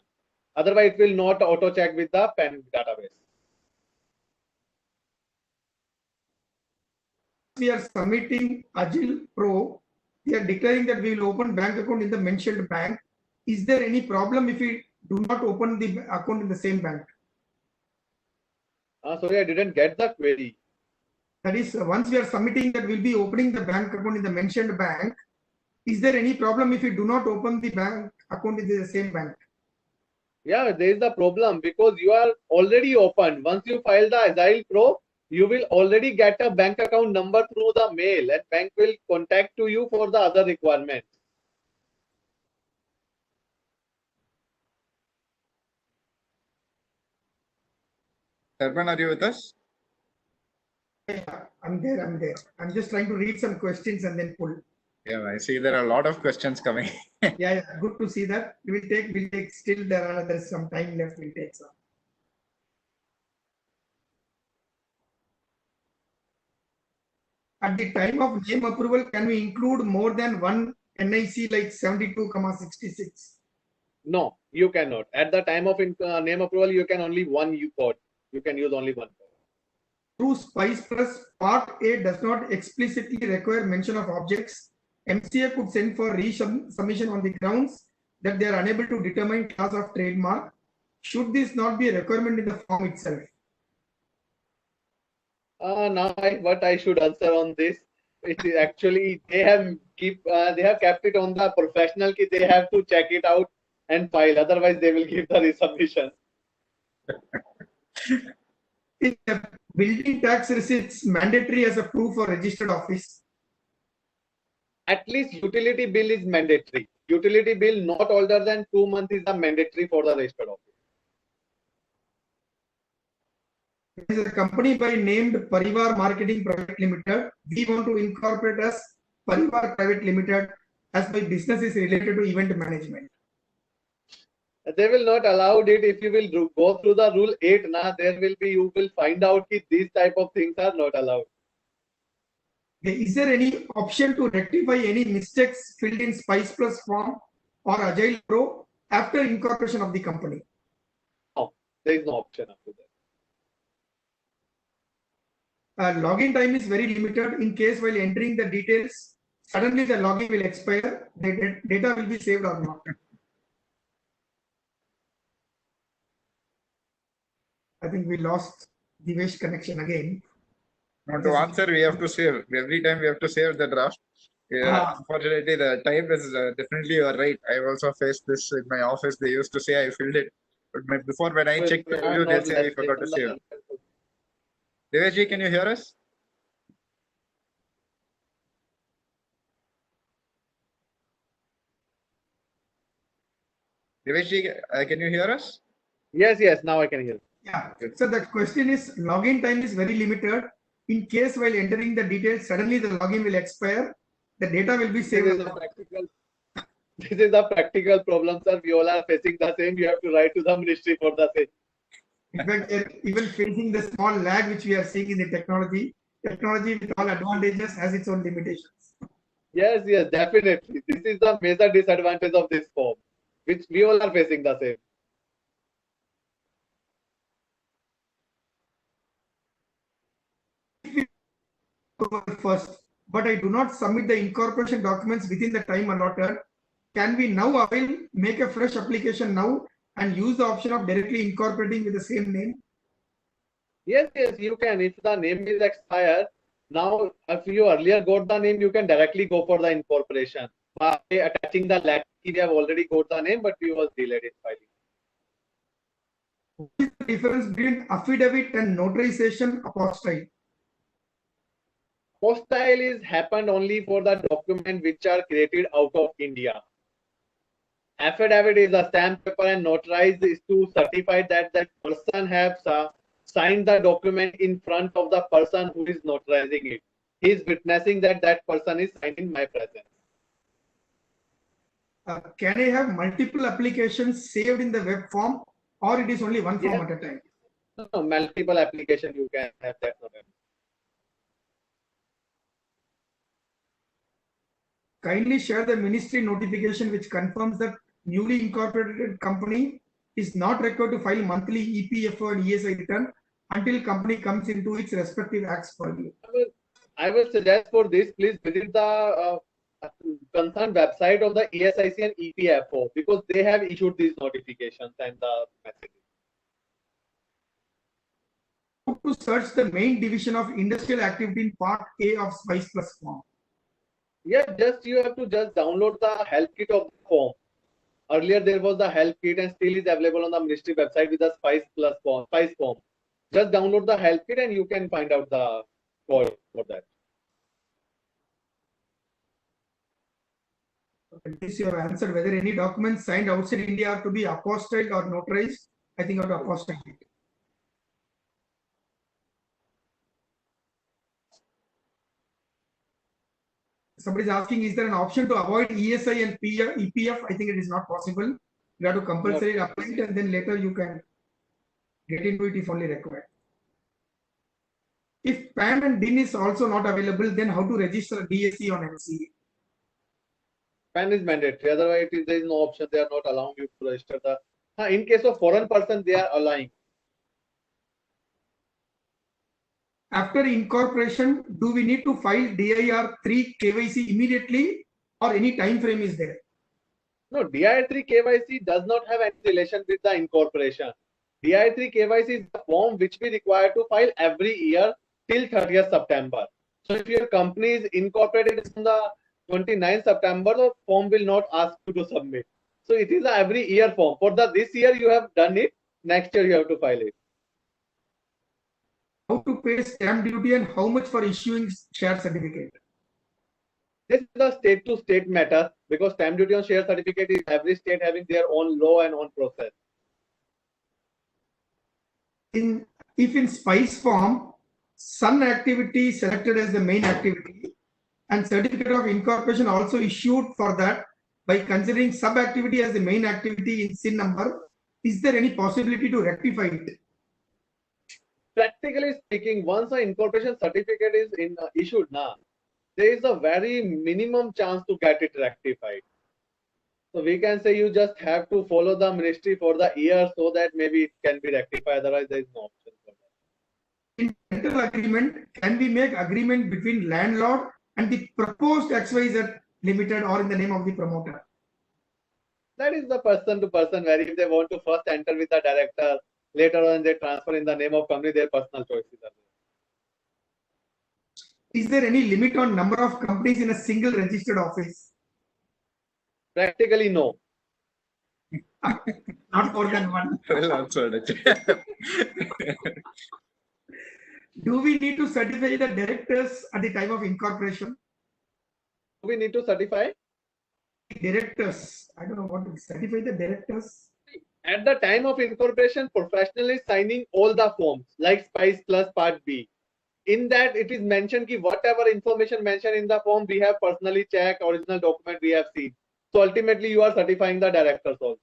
Otherwise, it will not auto check with the PAN database. We are submitting Agile Pro. We are declaring that we will open bank account in the mentioned bank. Is there any problem if we do not open the account in the same bank? Sorry, I didn't get the query. That is, once we are submitting that we'll be opening the bank account in the mentioned bank, is there any problem if we do not open the bank account in the same bank? Yeah, there is the problem because you are already opened. Once you file the Agile Pro, you will already get a bank account number through the mail and bank will contact to you for the other requirements. Sarban, are you with us? Yeah, I'm there. I'm just trying to read some questions and then pull. Yeah, I see there are a lot of questions coming. Yeah, good to see that. We'll take still there's some time left. We'll take some. At the time of name approval, can we include more than one NIC like 72,66? No, you cannot. At the time of name approval, you can only one code. You can use only one code. Through Spice Plus, Part A does not explicitly require mention of objects. MCA could send for resubmission on the grounds that they are unable to determine class of trademark. Should this not be a requirement in the form itself? Now what I should answer on this? It is actually they have kept it on the professional key. They have to check it out and file. Otherwise, they will give the resubmission. Is the building tax receipts mandatory as a proof for registered office? At least utility bill is mandatory. Utility bill not older than 2 months is the mandatory for the registered office. There is a company by named Parivar Marketing Private Limited. We want to incorporate as Parivar Private Limited as my business is related to event management. They will not allow it if you will go through the rule 8. There will be, you will find out that these type of things are not allowed. Is there any option to rectify any mistakes filled in Spice Plus form or Agile Pro after incorporation of the company? No, there is no option after that. Login time is very limited. In case while entering the details, suddenly the login will expire. The data will be saved or not. I think we lost Divesh connection again. Now to answer, we have to save. Every time we have to save the draft. Yeah, unfortunately, the time is definitely, you are right. I've also faced this in my office. They used to say I filled it. But before, when I checked the review, they'll say I forgot to save. Devesh, can you hear us? Devesh, can you hear us? Yes, now I can hear. Yeah. So the question is, login time is very limited. In case while entering the details, suddenly the login will expire. The data will be saved. This is a practical problem, sir. We all are facing the same. You have to write to the ministry for the same. In fact, even facing the small lag which we are seeing in the technology with all advantages has its own limitations. Yes, definitely. This is the major disadvantage of this form, which we all are facing the same. First, but I do not submit the incorporation documents within the time allotted. Can we now make a fresh application now and use the option of directly incorporating with the same name? Yes, you can. If the name is expired, now if you earlier got the name, you can directly go for the incorporation. By attaching the lag, we have already got the name, but we was delayed in filing. What is the difference between affidavit and notarization apostille? Apostille is happened only for the document which are created out of India. Affidavit is a stamp paper and notarized is to certify that that person has signed the document in front of the person who is notarizing it. He is witnessing that that person is signed in my presence. Can I have multiple applications saved in the web form, or it is only one form at a time? No, multiple application you can have that. Kindly share the ministry notification which confirms that newly incorporated company is not required to file monthly EPFO and ESI return until company comes into its respective acts purview. I will suggest for this, please visit the concerned website of the ESIC and EPFO because they have issued these notifications and the messages. How to search the main division of industrial activity in part A of Spice Plus form? Yeah, you have to download the help kit of the form. Earlier there was the help kit and still is available on the ministry website with the Spice Plus form, Spice form. Just download the help kit and you can find out the code for that. This you have answered. Whether any documents signed outside India are to be apostilled or notarized, I think I have to apostille it. Somebody is asking, is there an option to avoid ESI and EPF? I think it is not possible. You have to compulsory apply it and then later you can get into it if only required. If PAN and DIN is also not available, then how to register DSC on MCA? PAN is mandatory. Otherwise, there is no option. They are not allowing you to register the. In case of foreign person, they are allowing. After incorporation, do we need to file DIR 3 KYC immediately or any time frame is there? No, DIR 3 KYC does not have any relation with the incorporation. DIR 3 KYC is the form which we require to file every year till 30th September. So if your company is incorporated on the 29th September, the form will not ask you to submit. So it is a every year form. For this year you have done it, next year you have to file it. How to pay stamp duty and how much for issuing share certificate? This is a state to state matter because stamp duty on share certificate is every state having their own law and own process. If in Spice form, Sun activity selected as the main activity and certificate of incorporation also issued for that, by considering sub-activity as the main activity in SIN number, is there any possibility to rectify it? Practically speaking, once an incorporation certificate is issued now, there is a very minimum chance to get it rectified. So we can say you just have to follow the ministry for the year so that maybe it can be rectified. Otherwise, there is no option for that. In rental agreement, can we make agreement between landlord and the proposed XYZ limited or in the name of the promoter? That is the person to person, where if they want to first enter with the director, later on they transfer in the name of company, their personal choices are there. Is there any limit on number of companies in a single registered office? Practically no. Not more than one. Well answered. Do we need to certify the directors at the time of incorporation? We need to certify. Directors, I don't know what to certify the directors. At the time of incorporation, professional is signing all the forms like Spice Plus Part B. In that, it is mentioned that whatever information mentioned in the form, we have personally checked, original document we have seen. So ultimately, you are certifying the directors also.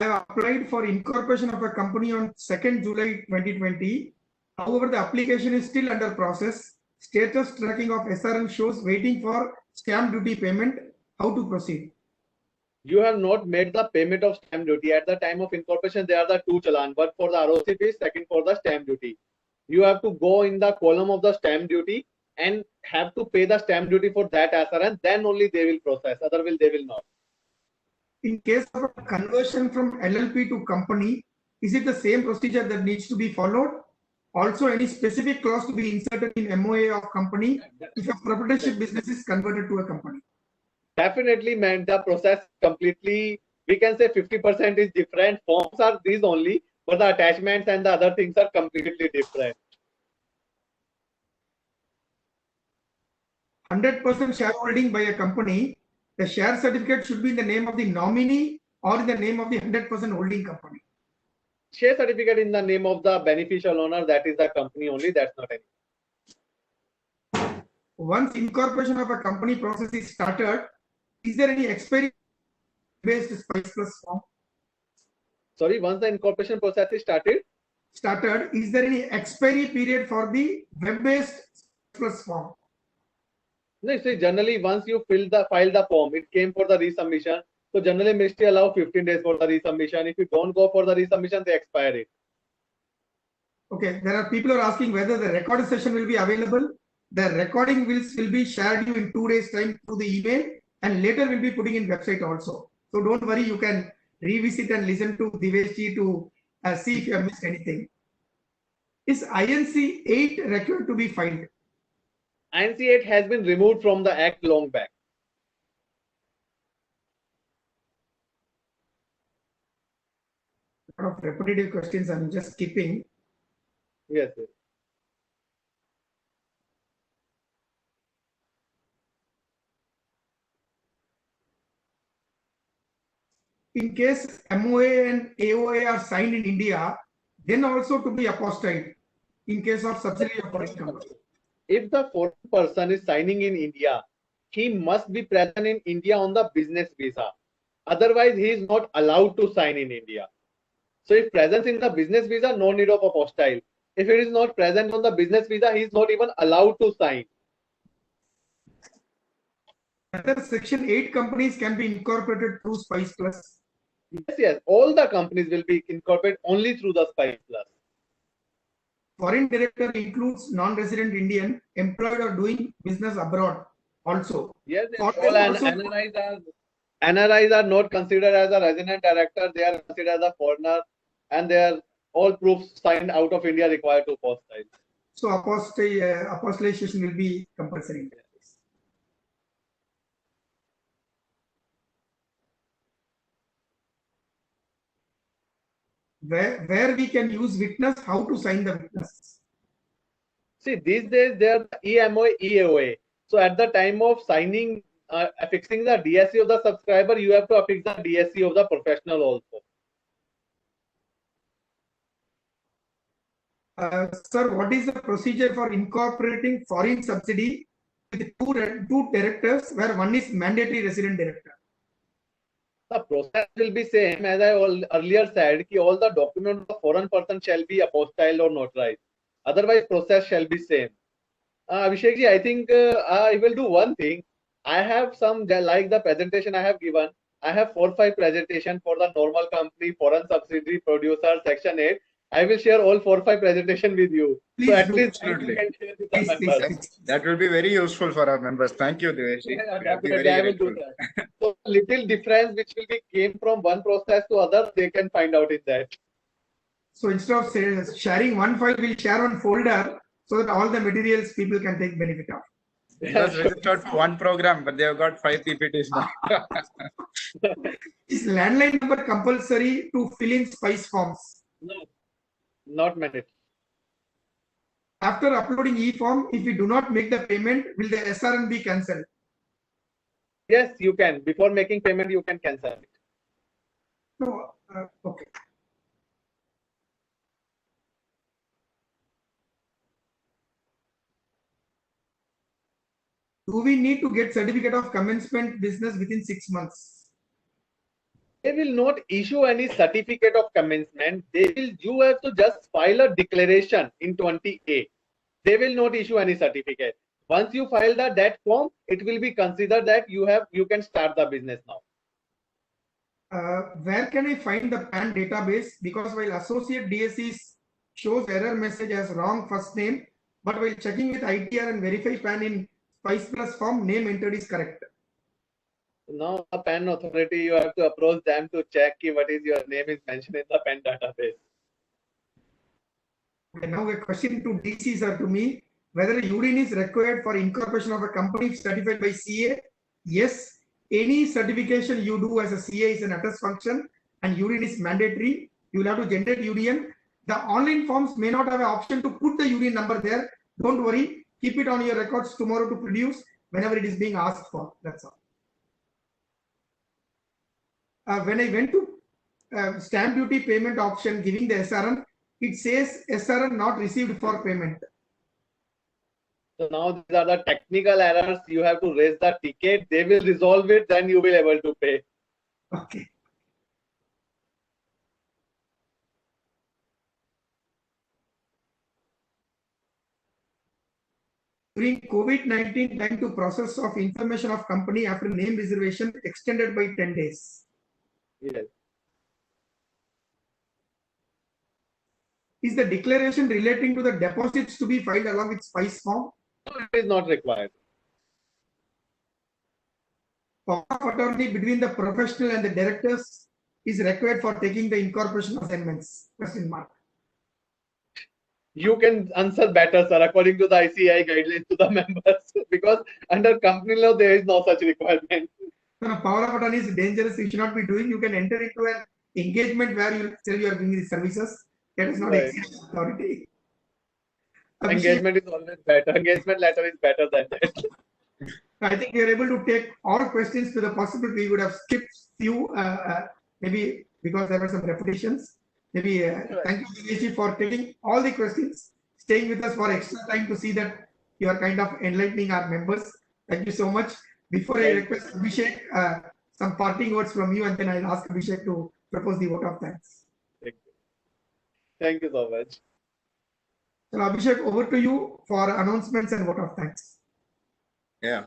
I have applied for incorporation of a company on 2nd July 2020. However, the application is still under process. Status tracking of SRN shows waiting for stamp duty payment. How to proceed? You have not made the payment of stamp duty. At the time of incorporation, there are the two challan, one for the ROC fees, second for the stamp duty. You have to go in the column of the stamp duty and have to pay the stamp duty for that SRN, then only they will process, otherwise they will not. In case of a conversion from LLP to company, is it the same procedure that needs to be followed? Also, any specific clause to be inserted in MOA of company if a proprietorship business is converted to a company? Definitely, man, the process completely, we can say 50% is different. Forms are these only, but the attachments and the other things are completely different. 100% shareholding by a company, the share certificate should be in the name of the nominee or in the name of the 100% holding company. Share certificate in the name of the beneficial owner, that is the company only, that's not any. Once incorporation of a company process is started, is there any expiry based Spice Plus form? Sorry, once the incorporation process is started, Is there any expiry period for the web-based Plus form? no, see, generally once you file the form, it came for the resubmission. So generally ministry allow 15 days for the resubmission. If you don't go for the resubmission, they expire it. Okay, there are people who are asking whether the recorded session will be available. The recording will be shared you in 2 days time through the email, and later we'll be putting in website also. So don't worry, you can revisit and listen to Diveshji to see if you have missed anything. Is INC 8 required to be filed? INC 8 has been removed from the act long back. A lot of repetitive questions I'm just skipping. Yes, yes. In case MOA and AOA are signed in India, then also to be apostilled in case of subsidiary of foreign company. If the foreign person is signing in India, he must be present in India on the business visa. Otherwise, he is not allowed to sign in India. So if presence in the business visa, no need of apostille. If it is not present on the business visa, he is not even allowed to sign. Whether Section 8 companies can be incorporated through Spice Plus? Yes, yes. All the companies will be incorporated only through the Spice Plus. Foreign director includes non-resident Indian employed or doing business abroad also. Yes, yes. Foreign All NRIs are not considered as a resident director. They are considered as a foreigner, and they are all proofs signed out of India required to apostille. So apostillation will be compulsory. Where we can use witness, how to sign the witness? See, these days they are the EMOA, EAOA. So at the time of signing, affixing the DSC of the subscriber, you have to affix the DSC of the professional also. Sir, what is the procedure for incorporating foreign subsidy with two directors where one is mandatory resident director? The process will be same as I earlier said. Ki all the documents of foreign person shall be apostilled or notarized. Otherwise, process shall be same. Abhishek ji, I think I will do one thing. I have some like the presentation I have given. I have 4-5 presentation for the normal company, foreign subsidiary, producer, section 8. I will share all 4-5 presentation with you. Please So at do. least Absolutely. you can share with the Please, members. That will be very useful for our members. Thank you, Devesh. Yeah, That will be definitely, very I will do grateful. that. So little difference which will be came from one process to other, they can find out in that. So instead of sharing one file, we'll share one folder so that all the materials people can take benefit of. It was registered for one program, but they have got 5 PPTs now. Is landline number compulsory to fill in SPICE forms? No, not mandatory. After uploading e-form, if we do not make the payment, will the SRN be cancelled? Yes, you can. Before making payment, you can cancel it. No. Okay. Do we need to get certificate of commencement business within 6 months? They will not issue any certificate of commencement. You have to just file a declaration in 20A. They will not issue any certificate. Once you file that form, it will be considered that you can start the business now. Where can I find the PAN database? Because while associate DSC shows error message as wrong first name, but while checking with ITR and verify PAN in SPICE Plus form, name entered is correct. Now, the PAN authority, you have to approach them to check what is your name is mentioned in the PAN database. Okay, now a question to DCs or to me, whether UDIN is required for incorporation of a company certified by CA? Yes, any certification you do as a CA is an attest function and UDIN is mandatory. You will have to generate UDN. The online forms may not have an option to put the UDN number there. Don't worry, keep it on your records tomorrow to produce whenever it is being asked for. That's all. When I went to stamp duty payment option giving the SRN, it says SRN not received for payment. So now these are the technical errors. You have to raise the ticket. They will resolve it. Then you will be able to pay. Okay. During COVID-19 time to process of information of company after name reservation extended by 10 days. Yes. Is the declaration relating to the deposits to be filed along with SPICE form? So it is not required. Power of attorney between the professional and the directors is required for taking the incorporation assignments? Question mark. You can answer better, sir, according to the ICAI guidelines to the members, because under company law there is no such requirement. No, power of attorney is dangerous. You should not be doing. You can enter into an engagement where you tell you are giving these services. That is not Right. executive authority. Engagement is always better. Engagement letter is better than that. I think we are able to take all questions to the possibility we would have skipped few, maybe because there were some repetitions. Maybe thank you, Dinesh, for taking all the questions, staying with us for extra time to see that you are kind of enlightening our members. Thank you so much. Before I request Abhishek, some parting words from you, and then I'll ask Abhishek to propose the vote of thanks. Thank you so much. So Abhishek, over to you for announcements and vote of thanks. Yeah.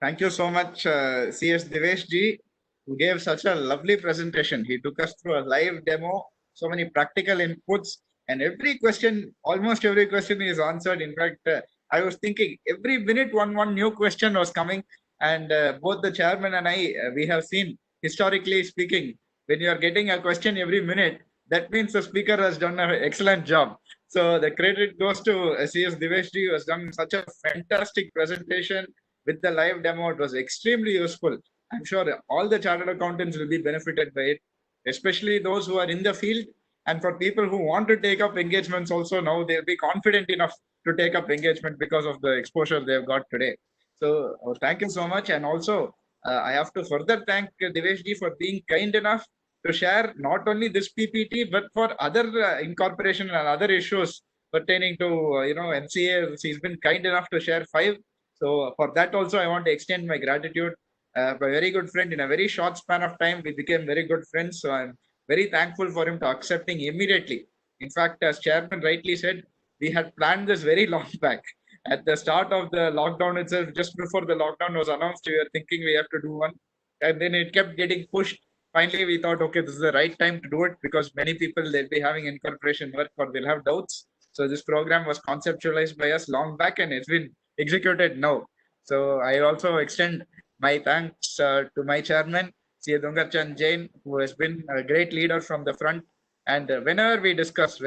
Thank you so much, CS Devesh ji, who gave such a lovely presentation. He took us through a live demo, so many practical inputs, and every question, almost every question is answered. In fact, I was thinking every minute one new question was coming, and both the chairman and I, we have seen, historically speaking, when you are getting a question every minute, that means the speaker has done an excellent job. So the credit goes to CS Devesh ji, who has done such a fantastic presentation with the live demo. It was extremely useful. I'm sure all the chartered accountants will be benefited by it, especially those who are in the field. And for people who want to take up engagements also, now they'll be confident enough to take up engagement because of the exposure they've got today. So thank you so much. And also, I have to further thank Devesh ji for being kind enough to share not only this PPT but for other incorporation and other issues pertaining to MCA. He's been kind enough to share 5. So for that also, I want to extend my gratitude. A very good friend. In a very short span of time, we became very good friends. So I'm very thankful for him to accepting immediately. In fact, as chairman rightly said, we had planned this very long back. At the start of the lockdown itself, just before the lockdown was announced, we were thinking we have to do one. And then it kept getting pushed. Finally, we thought, okay, this is the right time to do it because many people, they'll be having incorporation work or they'll have doubts. So this program was conceptualized by us long back and it's been executed now. So I also extend my thanks to my chairman, C.A. Dungarchand Jain, who has been a great leader from the front. And whenever we discuss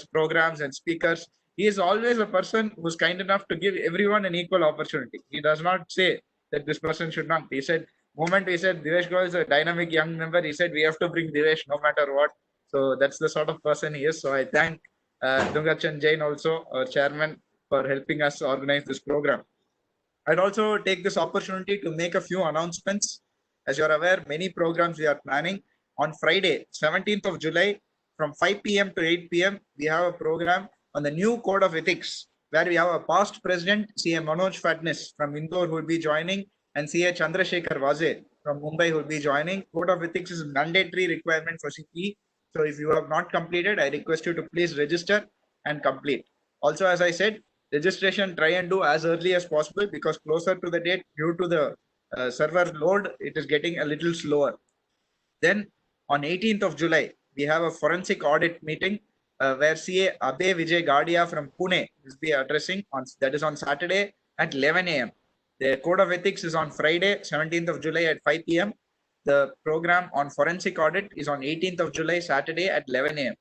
programs and speakers, he is always a person who's kind enough to give everyone an equal opportunity. He does not say that this person should not. He said, moment we said Divesh Goyal is a dynamic young member, he said we have to bring Divesh no matter what. So that's the sort of person he is. So I thank Dungarchand Jain also, our chairman, for helping us organize this program. I'd also take this opportunity to make a few announcements. As you're aware, many programs we are planning. On Friday, 17th of July, from 5 p.m. to 8 p.m., we have a program on the new Code of Ethics, where we have a past president, C.A. Manoj Fatnis from Indore, who will be joining, and C.A. Chandrasekhar Vaze from Mumbai, who will be joining. Code of Ethics is a mandatory requirement for CPE. So if you have not completed, I request you to please register and complete. Also, as I said, registration try and do as early as possible because closer to the date, due to the server load, it is getting a little slower. Then on 18th of July, we have a forensic audit meeting where CA Abhay Vijay Gadia from Pune will be addressing. That is on Saturday at 11 a.m. The Code of Ethics is on Friday, 17th of July at 5 p.m. The program on forensic audit is on 18th of July, Saturday at 11 a.m.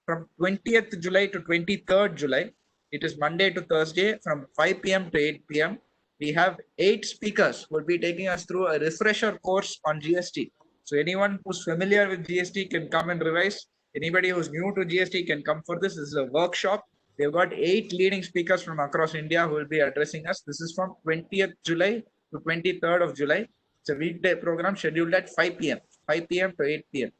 From 20th July to 23rd July, it is Monday to Thursday from 5 p.m. to 8 p.m. We have 8 speakers who will be taking us through a refresher course on GST. So anyone who's familiar with GST can come and revise. Anybody who's new to GST can come for this. This is a workshop. We've got 8 leading speakers from across India who will be addressing us. This is from 20th July to 23rd of July. It's a weekday program scheduled at 5 p.m. to 8 p.m.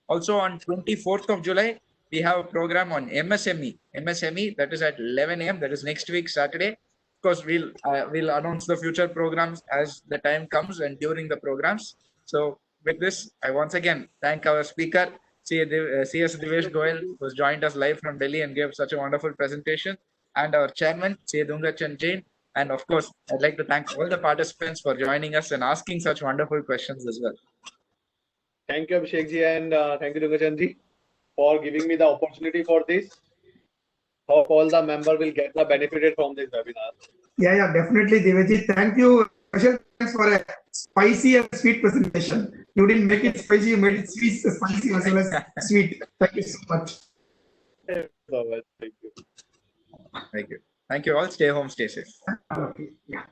Also on 24th of July, we have a program on MSME. MSME, that is at 11 a.m. That is next week, Saturday. Of course, we'll announce the future programs as the time comes and during the programs. So with this, I once again thank our speaker, C.S. Divesh Goyal, who has joined us live from Delhi and gave such a wonderful presentation, and our chairman, C.A. Dungarchand Jain. And of course, I'd like to thank all the participants for joining us and asking such wonderful questions as well. Thank you, Abhishek ji, and thank you, Dungarchand ji, for giving me the opportunity for this. Hope all the members will get the benefited from this webinar. Yeah, definitely, Devaji. Thank you. Special thanks for a spicy and sweet presentation. You didn't make it spicy, you made it sweet, spicy as well as sweet. Thank you so much. Thank you so much. Thank you. Thank you. Thank you all. Stay home, stay safe. Okay. Yeah.